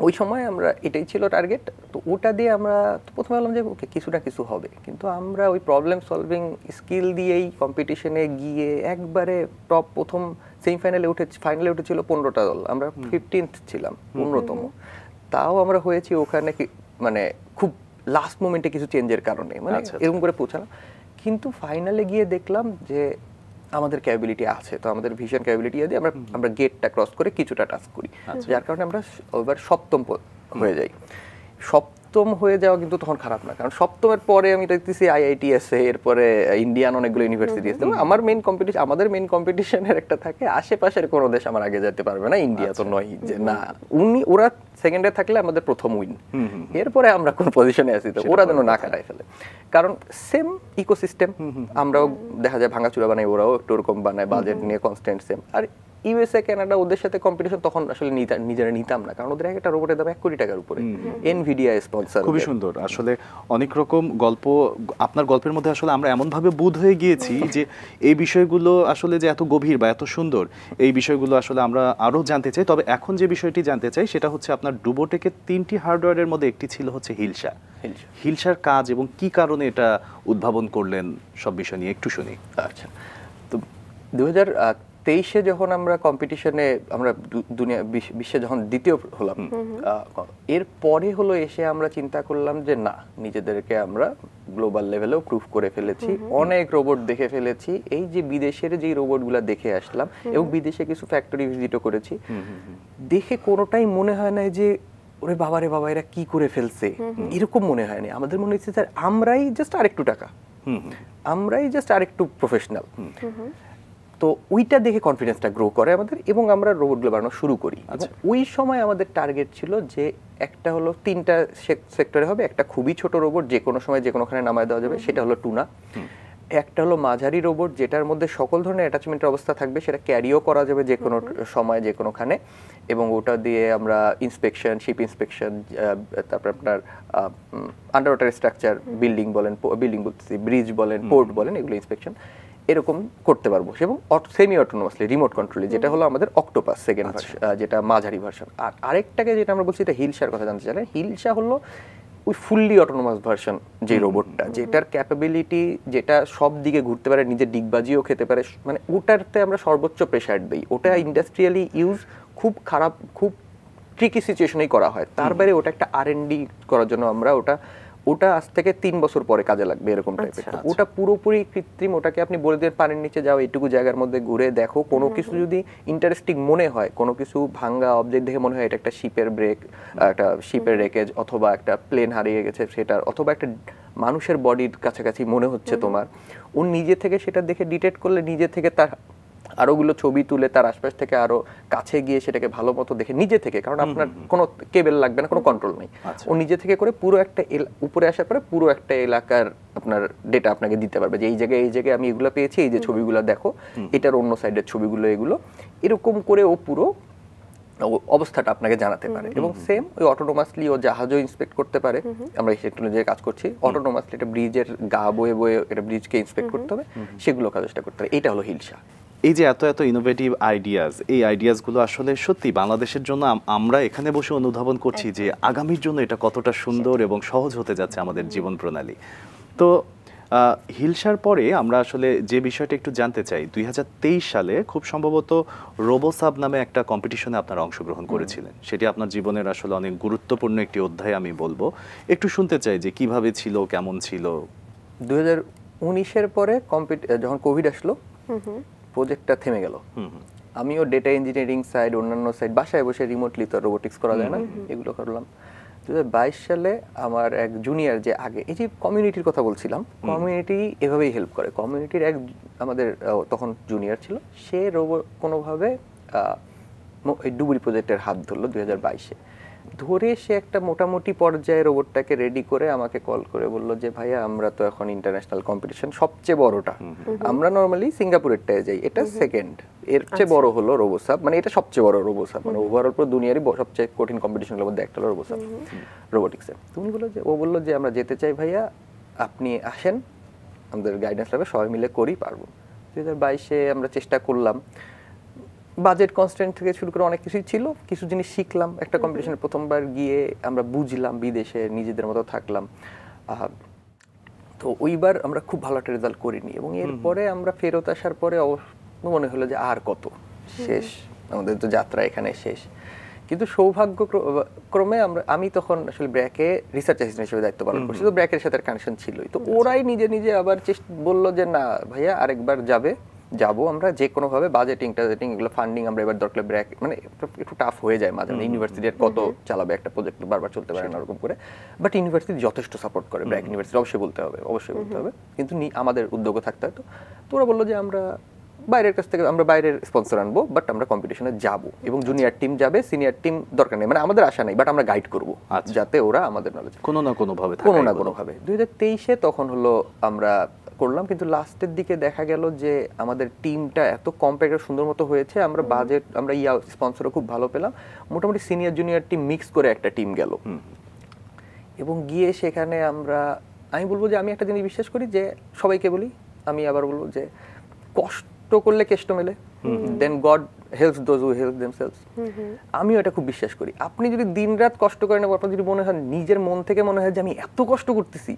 ওই সময় আমরা এটাই ছিল টার্গেট। তো ওটা দিয়ে আমরা প্রথমে বললাম যে ওকে কিছু না কিছু হবে, কিন্তু আমরা ওই প্রবলেম সলভিং স্কিল দিয়েই কম্পিটিশনে গিয়ে একবারে টপ প্রথম সেমিফাইনালে ফাইনালে উঠেছিল 15টা দল, আমরা 15th ছিলাম, 15তম। তাও আমরা হয়েছি ওখানে মানে খুব লাস্ট মোমেন্টে কিছু চেঞ্জের কারণে, মানে এরকম করে পৌঁছালাম। কিন্তু ফাইনালে গিয়ে দেখলাম যে আমাদের ক্যাপাবিলিটি আছে, তো আমাদের ভিশন ক্যাপাবিলিটি দিয়ে আমরা গেটটা ক্রস করে কিছুটা টাস্ক করি, যার কারণে আমরা এবার সপ্তম হয়ে যাই। সপ্তম হয়ে যাওয়া কিন্তু তখন খারাপ না, কারণ সপ্তমের পরে আমি দেখতেছি IITS এরপরে ইন্ডিয়ান অনেকগুলো ইউনিভার্সিটি আছে। আমাদের মেইন কম্পিটিশনের একটা থাকে আশেপাশের কোনো দেশ আমার আগে যেতে পারবে না, ইন্ডিয়া তো নয় যে না, ওরা সেকেন্ডে থাকলে আমাদের প্রথম উইন, এরপরে আমরা কোন পজিশনে আছি তো ওরা যেন না কাটায় ফেলে। কারণ সেম ইকোসিস্টেম, আমরাও দেখা যায় ভাঙাচুরা বানাই, ওরাও একটু ওরকম বানায়, বাজেট নিয়ে কনস্ট্যান্ট সেম। আর ইউএসএ, কানাডা, ওদের সাথে কম্পিটিশন তখন আসলে নিজেরা নিতাম না, কারণ ওদের একটা রোবটের দাম 1 কোটি টাকার উপরে, এনভিডিয়া স্পন্সর। খুবই সুন্দর। আসলে অনেক রকম গল্প আপনার গল্পের মধ্যে আসলে আমরা এমনভাবে বোধ হয়ে গিয়েছি যে এই বিষয়গুলো আসলে যে এত গভীর বা এত সুন্দর, এই বিষয়গুলো আসলে আমরা আরও জানতে চাই। তবে এখন যে বিষয়টি জানতে চাই সেটা হচ্ছে আপনার ডুবোটেকের 3টি হার্ডওয়্যারের মধ্যে একটি ছিল হচ্ছে হিলসা। হিলসার কাজ এবং কি কারণে এটা উদ্ভাবন করলেন, সব বিষয় নিয়ে একটু শুনি। আচ্ছা, তো 2023-এ যখন আমরা কম্পিটিশনে আমরা বিশ্বে যখন দ্বিতীয় হলাম, এর পরে হলো এসে আমরা চিন্তা করলাম যে না, নিজেদেরকে আমরা গ্লোবাল লেভেলেও প্রুভ করে ফেলেছি, অনেক রোবট দেখে ফেলেছি। এই যে বিদেশের যে রোবটগুলা দেখে আসলাম এবং বিদেশে কিছু ফ্যাক্টরি ভিজিটও করেছি, দেখে কোনোটাই মনে হয় না যে ওরে বাবারে বাবা এরা কি করে ফেলছে, এরকম মনে হয়নি। আমাদের মনে হচ্ছে স্যার আমরাই জাস্ট আরেকটু টাকা, আমরাই জাস্ট আরেকটু প্রফেশনাল। তো ওইটা দেখে কনফিডেন্সটা গ্রো করে আমাদের, এবং আমরা রোবটগুলো বানানো শুরু করি। ওই সময় আমাদের টার্গেট ছিল যে একটা হলো 3টা সেক্টরে হবে, একটা খুবই ছোট রোবট যে কোনো সময় যে কোনোখানে নামায় দেওয়া যাবে, সেটা হলো টুনা। একটা হলো মাঝারি রোবট যেটার মধ্যে সকল ধরনের অ্যাটাচমেন্টের অবস্থা থাকবে, সেটা ক্যারিও করা যাবে যে কোনো সময় যে কোনোখানে, এবং ওটা দিয়ে আমরা ইন্সপেকশন, শিপ ইন্সপেকশন, তারপর আপনার আন্ডার ওয়াটার স্ট্রাকচার, বিল্ডিং বলেন, ব্রিজ বলেন, পোর্ট বলেন, এগুলো ইন্সপেকশন এরকম করতে পারবো। এবং সেমি অটোনোমাসলি রিমোট কন্ট্রোলে, যেটা হলো আমাদের অক্টোপাস সেকেন্ড ভার্সন, যেটা মাঝারি ভার্সন। আর আরেকটাকে যেটা আমরা বলছি, এটা হিলসার কথা জানতে চাইলেন। হিলসা হলো ওই ফুললি অটোনোমাস ভার্সন, যে রোবটটা যেটার ক্যাপাবিলিটি, যেটা সব দিকে ঘুরতে পারে, নিজে ডিগবাজিও খেতে পারে, মানে ওটাতে আমরা সর্বোচ্চ প্রেশার দিই। ওটা ইন্ডাস্ট্রিয়ালি ইউজ খুব খারাপ, খুব ট্রিকি সিচুয়েশনেই করা হয়। তার বাইরে ওটা একটা R&D করার জন্য আমরা ওটা আজ থেকে 3 বছর পরে কাজে লাগবে এরকম টাইপের। ওটা পুরোপুরি কৃত্রিম, ওটাকে আপনি বলে দিয়ে পানির নিচে যাও, এইটুকু জায়গার মধ্যে ঘুরে দেখো, কোনো কিছু যদি ইন্টারেস্টিং মনে হয়, কোনো কিছু ভাঙ্গা অবজেক্ট দেখে মনে হয় এটা একটা শিপের ব্রেক, একটা শিপের রেকেজ, অথবা একটা প্লেন হারিয়ে গেছে সেটার, অথবা একটা মানুষের বডির কাছাকাছি মনে হচ্ছে তোমার, ও নিজে থেকে সেটা দেখে ডিটেক্ট করলে নিজে থেকে তার আরোগুলো ছবি তুলে তার আশপাশ থেকে আরো কাছে গিয়ে সেটাকে ভালো মতো দেখে নিজে থেকে, কারণ আপনার কোনো কেবল লাগবে না, কোনো কন্ট্রোল নেই, ও নিজে থেকে করে পুরো একটা উপরে আসার পরে পুরো একটা এলাকার আপনার ডেটা আপনাকে দিতে পারবে, যে এই জায়গায় আমি এগুলো পেয়েছি, এই যে ছবিগুলো দেখো, এটার অন্য সাইডের ছবিগুলো, এগুলো এরকম করে ও পুরো অবস্থাটা আপনাকে জানাতে পারে। এবং সেম ওই অটোনোমাসলি ও জাহাজও ইন্সপেক্ট করতে পারে। আমরা এই টেকনোলজির কাজ করছি অটোনোমাসলি, এটা ব্রিজের গা বয়ে বয়ে এটা ব্রিজকে ইন্সপেক্ট করতে হবে, সেগুলো কাজটা করতে হবে। এটা হলো হিলসা। এই যে এত এত ইনোভেটিভ আইডিয়াস, এই আইডিয়াসগুলো আসলে সত্যি বাংলাদেশের জন্য আমরা এখানে বসে অনুধাবন করছি যে আগামীর জন্য এটা কতটা সুন্দর এবং সহজ হতে যাচ্ছে আমাদের জীবন প্রণালী। তো হিলসার পরে আমরা আসলে যে বিষয়টা একটু জানতে চাই, 2023 সালে খুব সম্ভবত রোবোসাব নামে একটা কম্পিটিশনে আপনারা অংশগ্রহণ করেছিলেন। সেটি আপনার জীবনের আসলে অনেক গুরুত্বপূর্ণ একটি অধ্যায় আমি বলবো। একটু শুনতে চাই যে কিভাবে ছিল, কেমন ছিল। 2019-এর পরে যখন কোভিড আসলো, প্রজেক্টটা থেমে গেল। আমিও ডেটা ইঞ্জিনিয়ারিং সাইড, অন্যান্য সাইড, বাসায় বসে রিমোটলি তো রোবোটিক্স করা যায় না, এগুলো করলাম। 2022 সালে আমার এক জুনিয়র, যে আগে এই যে কমিউনিটির কথা বলছিলাম, কমিউনিটি এভাবেই হেল্প করে। কমিউনিটির আমাদের তখন জুনিয়র ছিল, সে কোনোভাবে এই ডুবুরি প্রজেক্টের হাত ধরলো 2022-এ। ধরে সে একটা মোটামুটি পর্যায়ে রোবটটাকে রেডি করে আমাকে কল করে বললো যে ভাইয়া, আমরা তো এখন ইন্টারন্যাশনাল কম্পিটিশন সবচেয়ে বড়টা, আমরা নর্মালি সিঙ্গাপুরেরটায় যাই, এটা সেকেন্ড, এর চেয়ে বড় হলো রোবোসাব, মানে এটা সবচেয়ে বড় রোবোসাব, মানে ওভারঅল পুরো দুনিয়ারই সবচেয়ে কঠিন কম্পিটিশনের মধ্যে একটা হলো রোবোসাব রোবোটিক্সে। তুমি বললো যে আমরা যেতে চাই ভাইয়া, আপনি আসেন, আমাদের গাইডেন্স লাগবে, সবাই মিলে করি, পারবো। 2022-এ আমরা চেষ্টা করলাম। বাজেট কনস্ট্যান্ট থেকে শুরু করে অনেক কিছুই ছিল, কিছু জিনিস শিখলাম। একটা কম্পিটিশনে প্রথমবার গিয়ে আমরা বুঝলাম, বিদেশে নিজেদের মতো থাকলাম। তো ওইবার আমরা খুব ভালো একটা রেজাল্ট করিনি, এবং এরপরে আমরা ফেরত আসার পরে মনে হলো যে আর কত, শেষ, আমাদের তো যাত্রা এখানে শেষ। কিন্তু সৌভাগ্যক্রমে আমি তখন আসলে ব্র্যাকে রিসার্চ অ্যাসিস্ট্যান্ট হিসেবে দায়িত্ব পালন করছি, তো ব্র্যাকের সাথে কানেকশন ছিলই। তো ওরাই নিজে নিজে আবার বললো যে না ভাইয়া, আরেকবার যাবো আমরা যে কোনোভাবে, বাজেটিং এগুলো ফান্ডিং আমরা এবার দরকার ব্র্যাক, মানে একটু টাফ হয়ে যায় মাঝে মাঝে, ইউনিভার্সিটির কত চালাবে একটা প্রজেক্ট, বারবার চলতে পারে না ওরকম করে, বাট ইউনিভার্সিটি যথেষ্ট সাপোর্ট করে, ব্র্যাক ইউনিভার্সিটি অবশ্যই বলতে হবে, কিন্তু আমাদের উদ্যোগও থাকতে হয়। তো ওরা বললো যে আমরা বাইরের কাছ থেকে বাইরের স্পন্সর আনবো, বাট আমরা কম্পিটিশনে যাবো, এবং জুনিয়র টিম যাবে, সিনিয়র টিম দরকার নেই, মানে আমাদের আশা নেই, বাট আমরা গাইড করবো যাতে ওরা আমাদের নলেজ কোনো না কোনোভাবে। 2023-এ তখন হলো আমরা করলাম, কিন্তু লাস্টের দিকে দেখা গেল যে আমাদের টিমটা এত কম্প্যাক্ট সুন্দর মতো হয়েছে, আমরা বাজেট, আমরা স্পন্সরও খুব ভালো পেলাম, মোটামুটি সিনিয়র জুনিয়র টিম মিক্স করে একটা টিম গেল। এবং গিয়ে সেখানে আমি বলবো যে আমি একটা জিনিস বিশ্বাস করি, যে সবাইকে বলি, আমি আবার বলবো যে কষ্ট করলে কেষ্ট মেলে, then God helps those who help themselves. আমিও এটা খুব বিশ্বাস করি। আপনি যদি দিনরাত কষ্ট করেন, আপনার যদি মনে হয়, নিজের মন থেকে মনে হয় যে আমি এত কষ্ট করতেছি,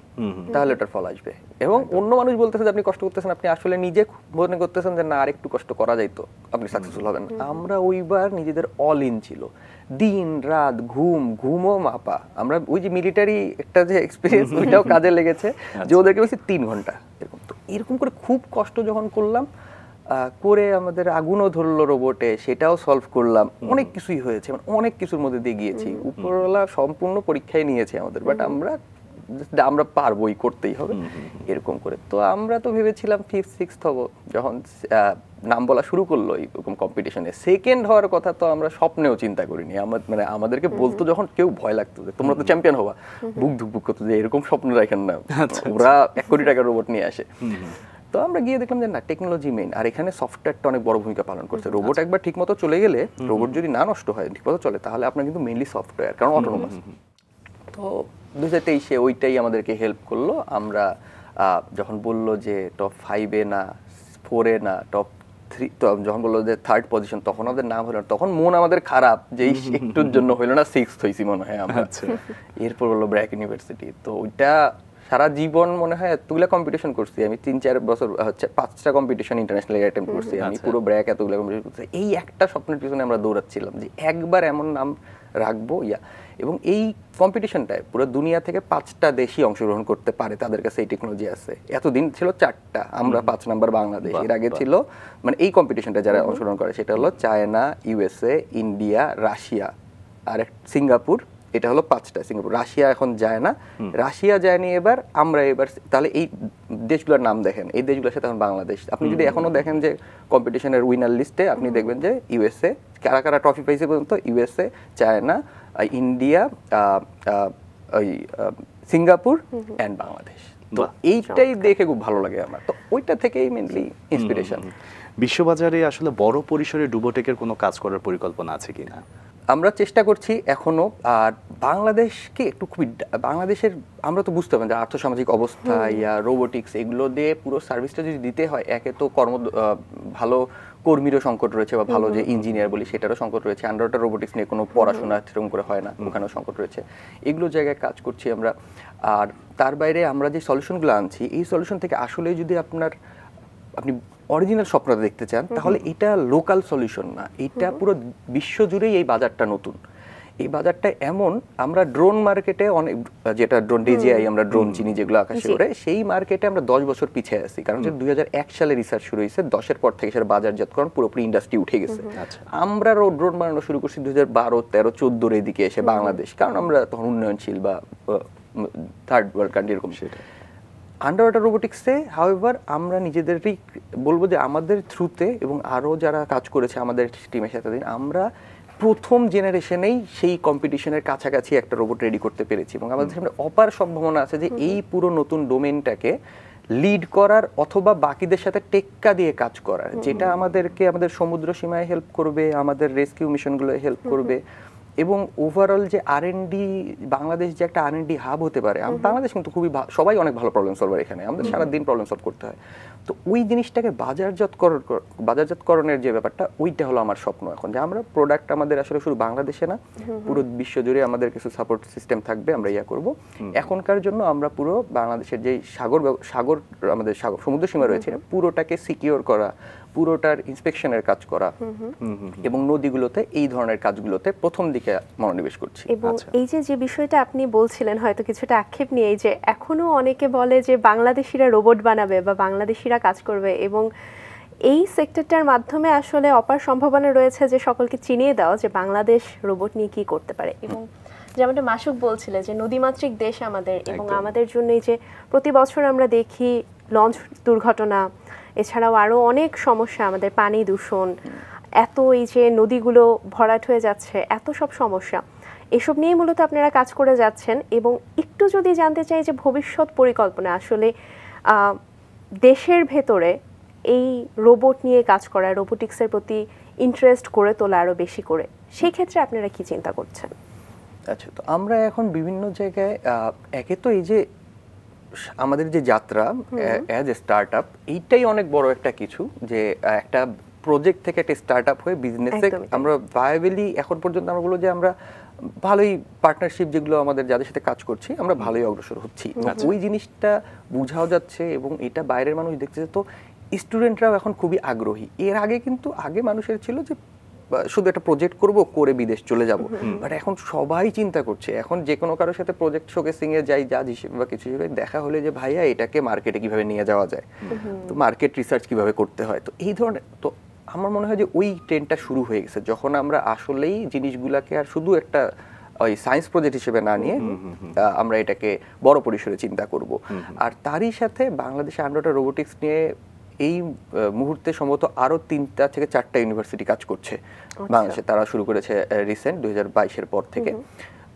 তাহলে ওটার ফল আসবে। এবং অন্য মানুষ বলতেছে যে আপনি কষ্ট করতেছেন, আপনি আসলে নিজে মনে করতেছেন যে না, আরেকটু কষ্ট করা যাইতো, আপনি সাকসেসফুল হবেন। আমরা ওইবার নিজেদের অল ইন ছিল, দিন রাত ঘুমও মাপা। আমরা ওই যে মিলিটারি একটা যে এক্সপিরিয়েন্স, ওইটাও কাজে লেগেছে, যে ওদেরকে বলছি 3 ঘন্টা এরকম। তো এরকম করে খুব কষ্ট যখন করলাম, করে আমাদের আগুনও ধরলো রোবটে, সেটাও সলভ করলাম, অনেক কিছুই হয়েছে, মানে অনেক কিছুর মধ্যে দিয়ে গিয়েছি, উপরওয়ালা সম্পূর্ণ পরীক্ষায় নিয়েছে আমাদের, বাট আমরা পারবোই, করতেই হবে এরকম করে। তো আমরা তো ভেবেছিলাম 5th 6th হবো, যখন নাম বলা শুরু করলো এরকম কম্পিটিশনে, সেকেন্ড হওয়ার কথা তো আমরা স্বপ্নেও চিন্তা করিনি। মানে আমাদেরকে বলতো যখন কেউ, ভয় লাগতো যে তোমরা তো চ্যাম্পিয়ন হবা, বুক ধুকবুক করতো যে এরকম স্বপ্ন রাখেন না, ওরা 1 কোটি টাকার রোবট নিয়ে আসে। তো আমরা গিয়ে দেখলাম যে না, টেকনোলজি মেইন, আর এখানে সফটওয়্যারটা অনেক বড় ভূমিকা পালন করছে। রোবট একবার ঠিকমতো চলে গেলে, রোবট যদি না নষ্ট হয়, ঠিকমতো চলে, তাহলে আপনার কিন্তু মেইনলি সফটওয়্যার, কারণ অটোনোমাস। তো 2023-এ ওইটাই আমাদেরকে হেল্প করলো। আমরা যখন বললো যে টপ 5-এ না, 4-এ না, টপ 3, যখন বললো যে 3rd পজিশন, তখন আমাদের নাম হলো, তখন মন আমাদের খারাপ যে একটুর জন্য হইলো না, 6th হয়েছি মনে হয় আমরা। এরপর বললো ব্র্যাক ইউনিভার্সিটি, তো ওইটা সারা জীবন মনে হয় এতগুলো কম্পিটিশন করছি আমি, 3-4 বছর হচ্ছে 5টা কম্পিটিশন ইন্টারন্যাশনাল অ্যাটেম্প করছি আমি, পুরো ব্র্যাক এতগুলো কম্পিটিশন করছি। এই একটা স্বপ্নের পিছনে আমরা দৌড়াচ্ছিলাম যে একবার এমন নাম রাখবো, এবং এই কম্পিটিশনটায় পুরো দুনিয়া থেকে 5টা দেশই অংশগ্রহণ করতে পারে, তাদের কাছে এই টেকনোলজি আছে। এতদিন ছিল 4টা, আমরা 5 নাম্বার বাংলাদেশ। এর আগে ছিল, মানে এই কম্পিটিশনটা যারা অংশগ্রহণ করে সেটা হলো চায়না, ইউএসএ, ইন্ডিয়া, রাশিয়া আর সিঙ্গাপুর। এটা হলো 5টা, সিঙ্গাপুর। রাশিয়া এখন যায় না, রাশিয়া যায়নি এবার, আমরা এবার। তাহলে এই দেশগুলোর নাম দেখেন, এই দেশগুলোর সাথে এখন বাংলাদেশ। আপনি যদি এখনো দেখেন যে কম্পিটিশনের উইনার লিস্টে, আপনি দেখবেন যে ইউএসএ, কারা কারা ট্রফি পাইছে পর্যন্ত, USA, China, India, Singapore and Bangladesh. তো এইটাই দেখে খুব ভালো লাগে আমার, তো ওইটা থেকেই মেইনলি ইন্সপিরেশন। বিশ্ববাজারে আসলে বড় পরিসরে ডুবোটেকের কোনো কাজ করার পরিকল্পনা আছে কিনা? আমরা চেষ্টা করছি এখনো। আর বাংলাদেশকে একটু খুবই বাংলাদেশের আমরা তো বুঝতে পারি যে আর্থসামাজিক অবস্থা ইয়া রোবোটিক্স এগুলো দিয়ে পুরো সার্ভিসটা যদি দিতে হয়, একে তো ভালো কর্মীরও সংকট রয়েছে বা ভালো যে ইঞ্জিনিয়ার বলি সেটারও সংকট রয়েছে, আন্ডার ওয়াটার রোবোটিক্স নিয়ে কোনো পড়াশোনা সেরকম করে হয় না, ওখানেও সংকট রয়েছে। এগুলো জায়গায় কাজ করছি আমরা। আর তার বাইরে আমরা যে সলিউশনগুলো আনছি, এই সলিউশন থেকে আসলে যদি আপনি অরিজিনাল স্বপ্নটা দেখতে চান, তাহলে এটা লোকাল সলিউশন না, এটা পুরো বিশ্ব জুড়েই এই বাজারটা নতুন। এই বাজারটা এমন, আমরা ড্রোন মার্কেটে অনেক, যেটা ড্রোন ডিজিআই আমরা ড্রোন চিনি যেগুলো আকাশে ওড়ে, সেই মার্কেটে আমরা 10 বছর পিছিয়ে আছি। কারণ যে 2001 সালে রিসার্চ শুরু হয়েছে, 10-এর পর থেকে সেটা বাজারজাতকরণ পুরোপুরি ইন্ডাস্ট্রি উঠে গেছে। আমরা ড্রোন বানানো শুরু করছি 2012, 13, 14 এর দিকে এসে বাংলাদেশ, কারণ আমরা তখন উন্নয়নশীল বা থার্ড ওয়ার্ল্ড কান্ট্রি এরকম। সেটা আন্ডার ওয়াটার রোবোটিক্সে হাউএভার আমরা নিজেদেরই বলবো যে আমাদের থ্রুতে এবং আরও যারা কাজ করেছে আমাদের টিমের সাথে, আমরা প্রথম জেনারেশনেই সেই কম্পিটিশনের কাছাকাছি একটা রোবট রেডি করতে পেরেছি। এবং আমাদের সামনে অপার সম্ভাবনা আছে যে এই পুরো নতুন ডোমেনটাকে লিড করার অথবা বাকিদের সাথে টেক্কা দিয়ে কাজ করার, যেটা আমাদেরকে আমাদের সমুদ্র সীমায় হেল্প করবে, আমাদের রেস্কিউ মিশনগুলোয় হেল্প করবে, এবং ওভারঅল যে R&D, বাংলাদেশ যে একটা R&D হাব হতে পারে। বাংলাদেশ কিন্তু খুবই সবাই অনেক ভালো প্রবলেম সলভার, এখানে আমাদের সারাদিন প্রবলেম সলভ করতে হয়। তো ওই জিনিসটাকে বাজারজাতকরণের যে ব্যাপারটা, ওইটা হলো আমার স্বপ্ন এখন, যে আমরা প্রোডাক্ট আমাদের আসলে শুধু বাংলাদেশে না, পুরো বিশ্বজুড়ে আমাদের কিছু সাপোর্ট সিস্টেম থাকবে, আমরা ইয়া করব। এখনকার জন্য আমরা পুরো বাংলাদেশের যে আমাদের সমুদ্র সীমা রয়েছে, পুরোটাকে সিকিউর করা, পুরোটার ইন্সপেকশনের কাজ করা, এবং নদীগুলোতে এই ধরনের কাজগুলোতে প্রথম দিকে মনোনিবেশ করছি। এবং এই যে বিষয়টা আপনি বলছিলেন, হয়তো কিছুটা আক্ষেপ নিয়ে, যে এখনো অনেকে বলে যে বাংলাদেশিরা রোবট বানাবে বা বাংলাদেশিরা কাজ করবে, এবং এই সেক্টরটার মাধ্যমে আসলে অপার সম্ভাবনা রয়েছে যে সকলকে চিনিয়ে দেওয়া যে বাংলাদেশ রোবট নিয়ে কি করতে পারে। এবং যেমনটা মাসুক বলছিল যে নদীমাতৃক দেশ আমাদের, এবং আমাদের জন্য এই যে প্রতি বছর আমরা দেখি লঞ্চ দুর্ঘটনা, এছাড়াও আরও অনেক সমস্যা, আমাদের পানি দূষণ, এত এই যে নদীগুলো ভরাট হয়ে যাচ্ছে, এত সব সমস্যা, এসব নিয়ে মূলত আপনারা কাজ করে যাচ্ছেন। এবং একটু যদি জানতে চাই যে ভবিষ্যৎ পরিকল্পনা আসলে দেশের ভেতরে এই রোবট নিয়ে কাজ করা, রোবোটিক্সের প্রতি ইন্টারেস্ট করে তোলা আরও বেশি করে, সেই ক্ষেত্রে আপনারা কি চিন্তা করছেন? আচ্ছা, তো আমরা এখন বিভিন্ন জায়গায় একে তো এই যে আমাদের যে যাত্রা অ্যাজ এ স্টার্ট আপ, এইটাই অনেক বড় একটা কিছু, যে একটা প্রজেক্ট থেকে একটা স্টার্ট আপ হয়ে বিজনেসে আমরা ভায়াবলি এখন পর্যন্ত আমরা বলবো যে আমরা ভালোই পার্টনারশিপ যেগুলো আমাদের যাদের সাথে কাজ করছি, আমরা ভালোই অগ্রসর হচ্ছি। ওই জিনিসটা বোঝাও যাচ্ছে এবং এটা বাইরের মানুষ দেখছে। তো স্টুডেন্টরাও এখন খুবই আগ্রহী। এর আগে কিন্তু মানুষের ছিল যে শুধু একটা প্রজেক্ট করব, করে বিদেশ চলে যাব, বাট এখন সবাই চিন্তা করছে। এখন যে কোনো কারোর সাথে প্রজেক্ট শোকেসিং এ যাই, জাজ হিসেবে বা কিছু হিসেবে দেখা হলে যে ভাইয়া এটাকে মার্কেটে কিভাবে নিয়ে যাওয়া যায়, তো মার্কেট রিসার্চ কিভাবে করতে হয়, তো এই ধরনের। তো আমার মনে হয় যে ওই ট্রেন্ডটা শুরু হয়ে গেছে, যখন আমরা আসলেই জিনিসগুলোকে আর শুধু একটা ওই সায়েন্স প্রজেক্ট হিসেবে না নিয়ে আমরা এটাকে বড় পরিসরে চিন্তা করব। আর তারই সাথে বাংলাদেশে আন্ডার ওয়াটার রোবোটিক্স নিয়ে এই মুহূর্তে সম্ভবত আরো 3টা থেকে 4টা ইউনিভার্সিটি কাজ করছে বাংলাদেশে। তারা শুরু করেছে রিসেন্ট 2022-এর পর থেকে।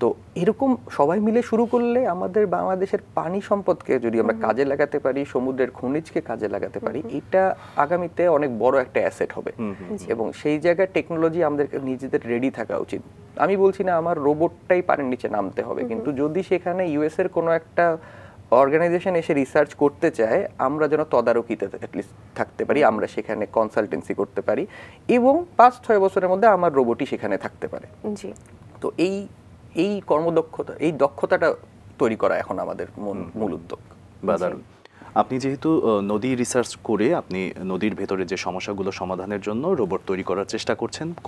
তো এরকম সবাই মিলে শুরু করলে আমাদের বাংলাদেশের পানি সম্পদকে যদি আমরা কাজে লাগাতে পারি, সমুদ্রের খনিজকে কাজে লাগাতে পারি, এটা আগামীতে অনেক বড় একটা অ্যাসেট হবে। এবং সেই জায়গায় টেকনোলজি আমাদের নিজেদের রেডি থাকা উচিত। আমি বলছি না আমার রোবটটাই পানির নিচে নামতে হবে, কিন্তু যদি সেখানে ইউএস এর কোনো একটা অর্গানাইজেশন এসে রিসার্চ করতে চায়, আমরা যেন তদারকিতে অ্যাটলিস্ট থাকতে পারি, আমরা সেখানে কনসালটেন্সি করতে পারি, এবং 5-6 বছরের মধ্যে আমার রোবটই সেখানে থাকতে পারে। তো এই কর্মদক্ষতা, এই দক্ষতাটা তৈরি করা এখন আমাদের মূল উদ্যোগ। দারুণ। আপনি যেহেতু নদী রিসার্চ করে আপনি নদীর ভেতরে যে সমস্যাগুলো সমাধানের জন্য রোবট তৈরি করার চেষ্টা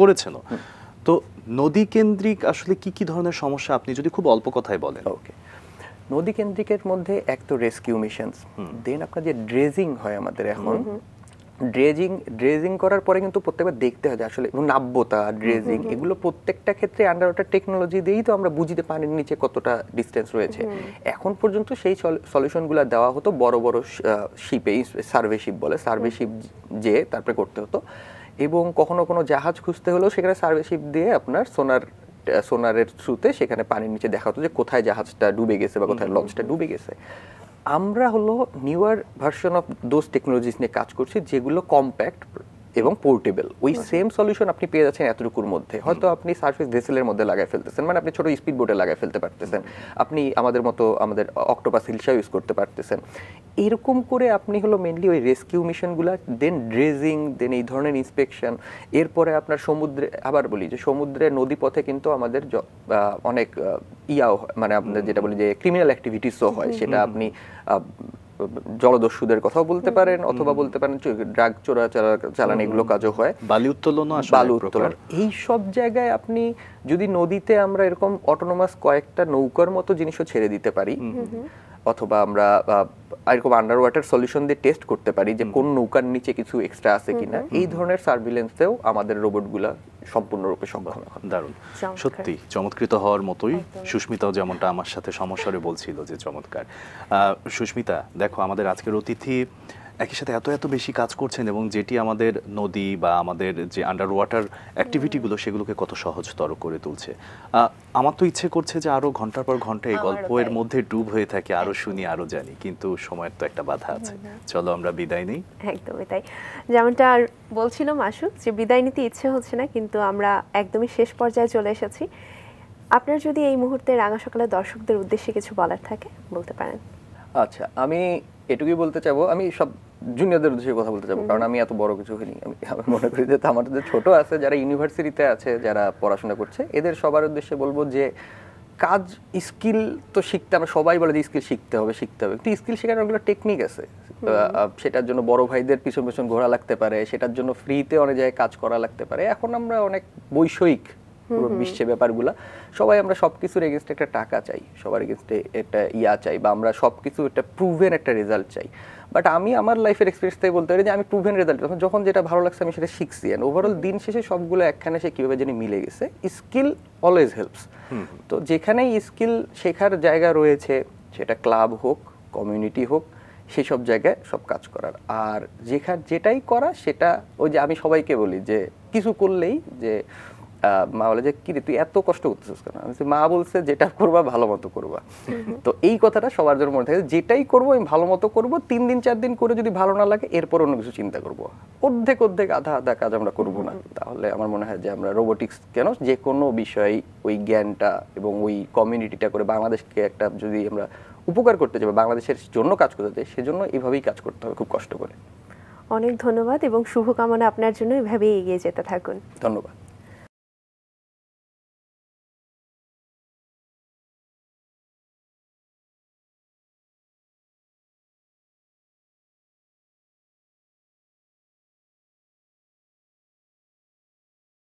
করেছেনও, তো নদী কেন্দ্রিক আসলে কি কি ধরনের সমস্যা আপনি যদি খুব অল্প কথায় বলেন? ওকে, নদী কেন্দ্রিকের মধ্যে এক তো রেস্কিউ মিশনস, দেন আপনার যে ড্রেজিং হয় আমাদের এখন, ড্রেজিং করার পরে কিন্তু প্রত্যেকবার দেখতে হয় আসলে নাব্যতা, ড্রেজিং, এগুলো প্রত্যেকটা ক্ষেত্রে আন্ডার ওয়াটার টেকনোলজি দিয়েই তো আমরা বুঝিতে পানির নিচে কতটা ডিস্টেন্স রয়েছে। এখন পর্যন্ত সেই সলিউশনগুলো দেওয়া হতো বড় বড় শিপে, সার্ভে শিপ বলে, সার্ভে শিপ যে তারপরে করতে হতো। এবং কখনো কোনো জাহাজ খুঁজতে হলেও সেখানে সার্ভে শিপ দিয়ে আপনার সোনারের থ্রুতে সেখানে পানির নিচে দেখা হতো যে কোথায় জাহাজটা ডুবে গেছে বা কোথায় লঞ্চটা ডুবে গেছে। আমরা হলো newer version of those technologies নিয়ে কাজ করছি, যেগুলো কম্প্যাক্ট এবং পোর্টেবল। ওই সেম সলিউশন আপনি পেয়ে যাচ্ছেন এতটুকুর মধ্যে। হয়তো আপনি সারফেস ভেসেলের মধ্যে লাগাই ফেলতেছেন, মানে আপনি ছোট স্পিড বোটে লাগাই ফেলতে পারতেছেন, আপনি আমাদের মতো আমাদের অক্টোপাস হিলসা ইউজ করতে পারতেছেন। এরকম করে আপনি হলো মেনলি ওই রেস্কিউ মিশনগুলো, দেন ড্রেজিং, দেন এই ধরনের ইন্সপেকশন, এরপরে আপনার সমুদ্রে, আবার বলি যে সমুদ্রে নদীপথে কিন্তু আমাদের অনেক ইয়াও, মানে আপনাদের যেটা বলি যে ক্রিমিনাল অ্যাক্টিভিটিসও হয়, সেটা আপনি জলদস্যুদের কথাও বলতে পারেন, অথবা বলতে পারেন ড্রাগ চালান, এগুলো কাজও হয়, বালি উত্তোলন, বালু উত্তোলন। এই সব জায়গায় আপনি যদি নদীতে আমরা এরকম অটোনোমাস কয়েকটা নৌকার মতো জিনিসও ছেড়ে দিতে পারি, অথবা আমরা এরকম আন্ডার ওয়াটার সলিউশন দিয়ে টেস্ট করতে পারি যে কোন নৌকার নিচে কিছু এক্সট্রা আছে কিনা, এই ধরনের সার্ভিলেন্সেও আমাদের রোবটগুলা সম্পূর্ণরূপে সক্ষম। দারুণ, সত্যি চমৎকৃত হওয়ার মতোই। সুস্মিতাও যেমনটা আমার সাথে সমস্যারে বলছিল যে চমৎকার। সুস্মিতা, দেখো আমাদের আজকের অতিথি একই সাথে এত এত বেশি কাজ করছেন, এবং যেটি আমাদের নদী বা আমাদের যে আন্ডার ওয়াটার অ্যাক্টিভিটিগুলো সেগুলোকে কত সহজতর করে তুলছে। আমার তো ইচ্ছে করছে যে আরো ঘন্টার পর ঘন্টা এই গল্পের মধ্যে ডুব হয়ে থাকে, আরো শুনি, আরো জানি, কিন্তু সময়ের তো একটা বাধা আছে। চলো আমরা বিদায় নেই। একদমই তাই, যেমনটা বলছিল মাসুক যে বিদায় নিতে ইচ্ছে হচ্ছে না, কিন্তু আমরা একদমই শেষ পর্যায়ে চলে এসেছি। আপনার যদি এই মুহূর্তে রাঙা সকালের দর্শকদের উদ্দেশ্যে কিছু বলার থাকে বলতে পারেন। আচ্ছা, আমি এটুকুই বলতে চাবো, আমি সব জুনিয়রদের উদ্দেশ্যে কথা বলতে চাবো, কারণ আমি এত বড় কিছু হইনি। আমি মনে করি যে আমাদের যে ছোট আছে, যারা ইউনিভার্সিটিতে আছে, যারা পড়াশোনা করছে, এদের সবার উদ্দেশ্যে বলবো যে কাজ, স্কিল তো শিখতে, আমরা সবাই বলে যে স্কিল শিখতে হবে, কিন্তু স্কিল শেখানোর ওগুলো টেকনিক আছে। সেটার জন্য বড় ভাইদের পিছন পিছন ঘোরা লাগতে পারে, সেটার জন্য ফ্রিতে অনেক জায়গায় কাজ করা লাগতে পারে। এখন আমরা অনেক বৈষয়িক পুরো বিশ্বে ব্যাপারগুলা, সবাই আমরা সবকিছুর এগেনস্টে একটা টাকা চাই, সবার এগেনস্টে একটা চাই, বা আমরা সবকিছু একটা প্রুভেন একটা রেজাল্ট চাই। বাট আমি আমার লাইফের এক্সপিরিয়েন্স থেকে বলতে পারি যে আমি প্রুভেন রেজাল্ট, যখন যেটা ভালো লাগছে আমি সেটা শিখছি, এন্ড ওভারঅল দিন শেষে সবগুলো একখানে সে কিভাবে জানি মিলে গেছে। Skill always helps. তো যেখানেই স্কিল শেখার জায়গা রয়েছে, সেটা ক্লাব হোক, কমিউনিটি হোক, সেসব জায়গায় সব কাজ করার। আর যেটাই করা, সেটা ওই যে আমি সবাইকে বলি যে কিছু করলেই যে মা বলে যে কি রে তুই এত কষ্ট করতেছিস কেন, আমি মা বলছে যেটা করবা ভালো মতো করবা। তো এই কথাটা সবার জন্য মনে থাকে, যেটাই করবো আমি ভালো মতো করবো, 3 দিন 4 দিন করে যদি ভালো না লাগে এরপর অন্য কিছু চিন্তা করবো, অর্ধেক আধা আধা কাজ আমরা করবো না। তাহলে আমার মনে হয় যে আমরা রোবোটিক্স কেন, যে কোনো বিষয় ওই জ্ঞানটা এবং ওই কমিউনিটিটা করে বাংলাদেশকে একটা যদি আমরা উপকার করতে চাই, বাংলাদেশের জন্য কাজ করতে চাই, সেজন্য এইভাবেই কাজ করতে হবে খুব কষ্ট করে। অনেক ধন্যবাদ এবং শুভকামনা আপনার জন্য, এভাবেই এগিয়ে যেতে থাকুন। ধন্যবাদ।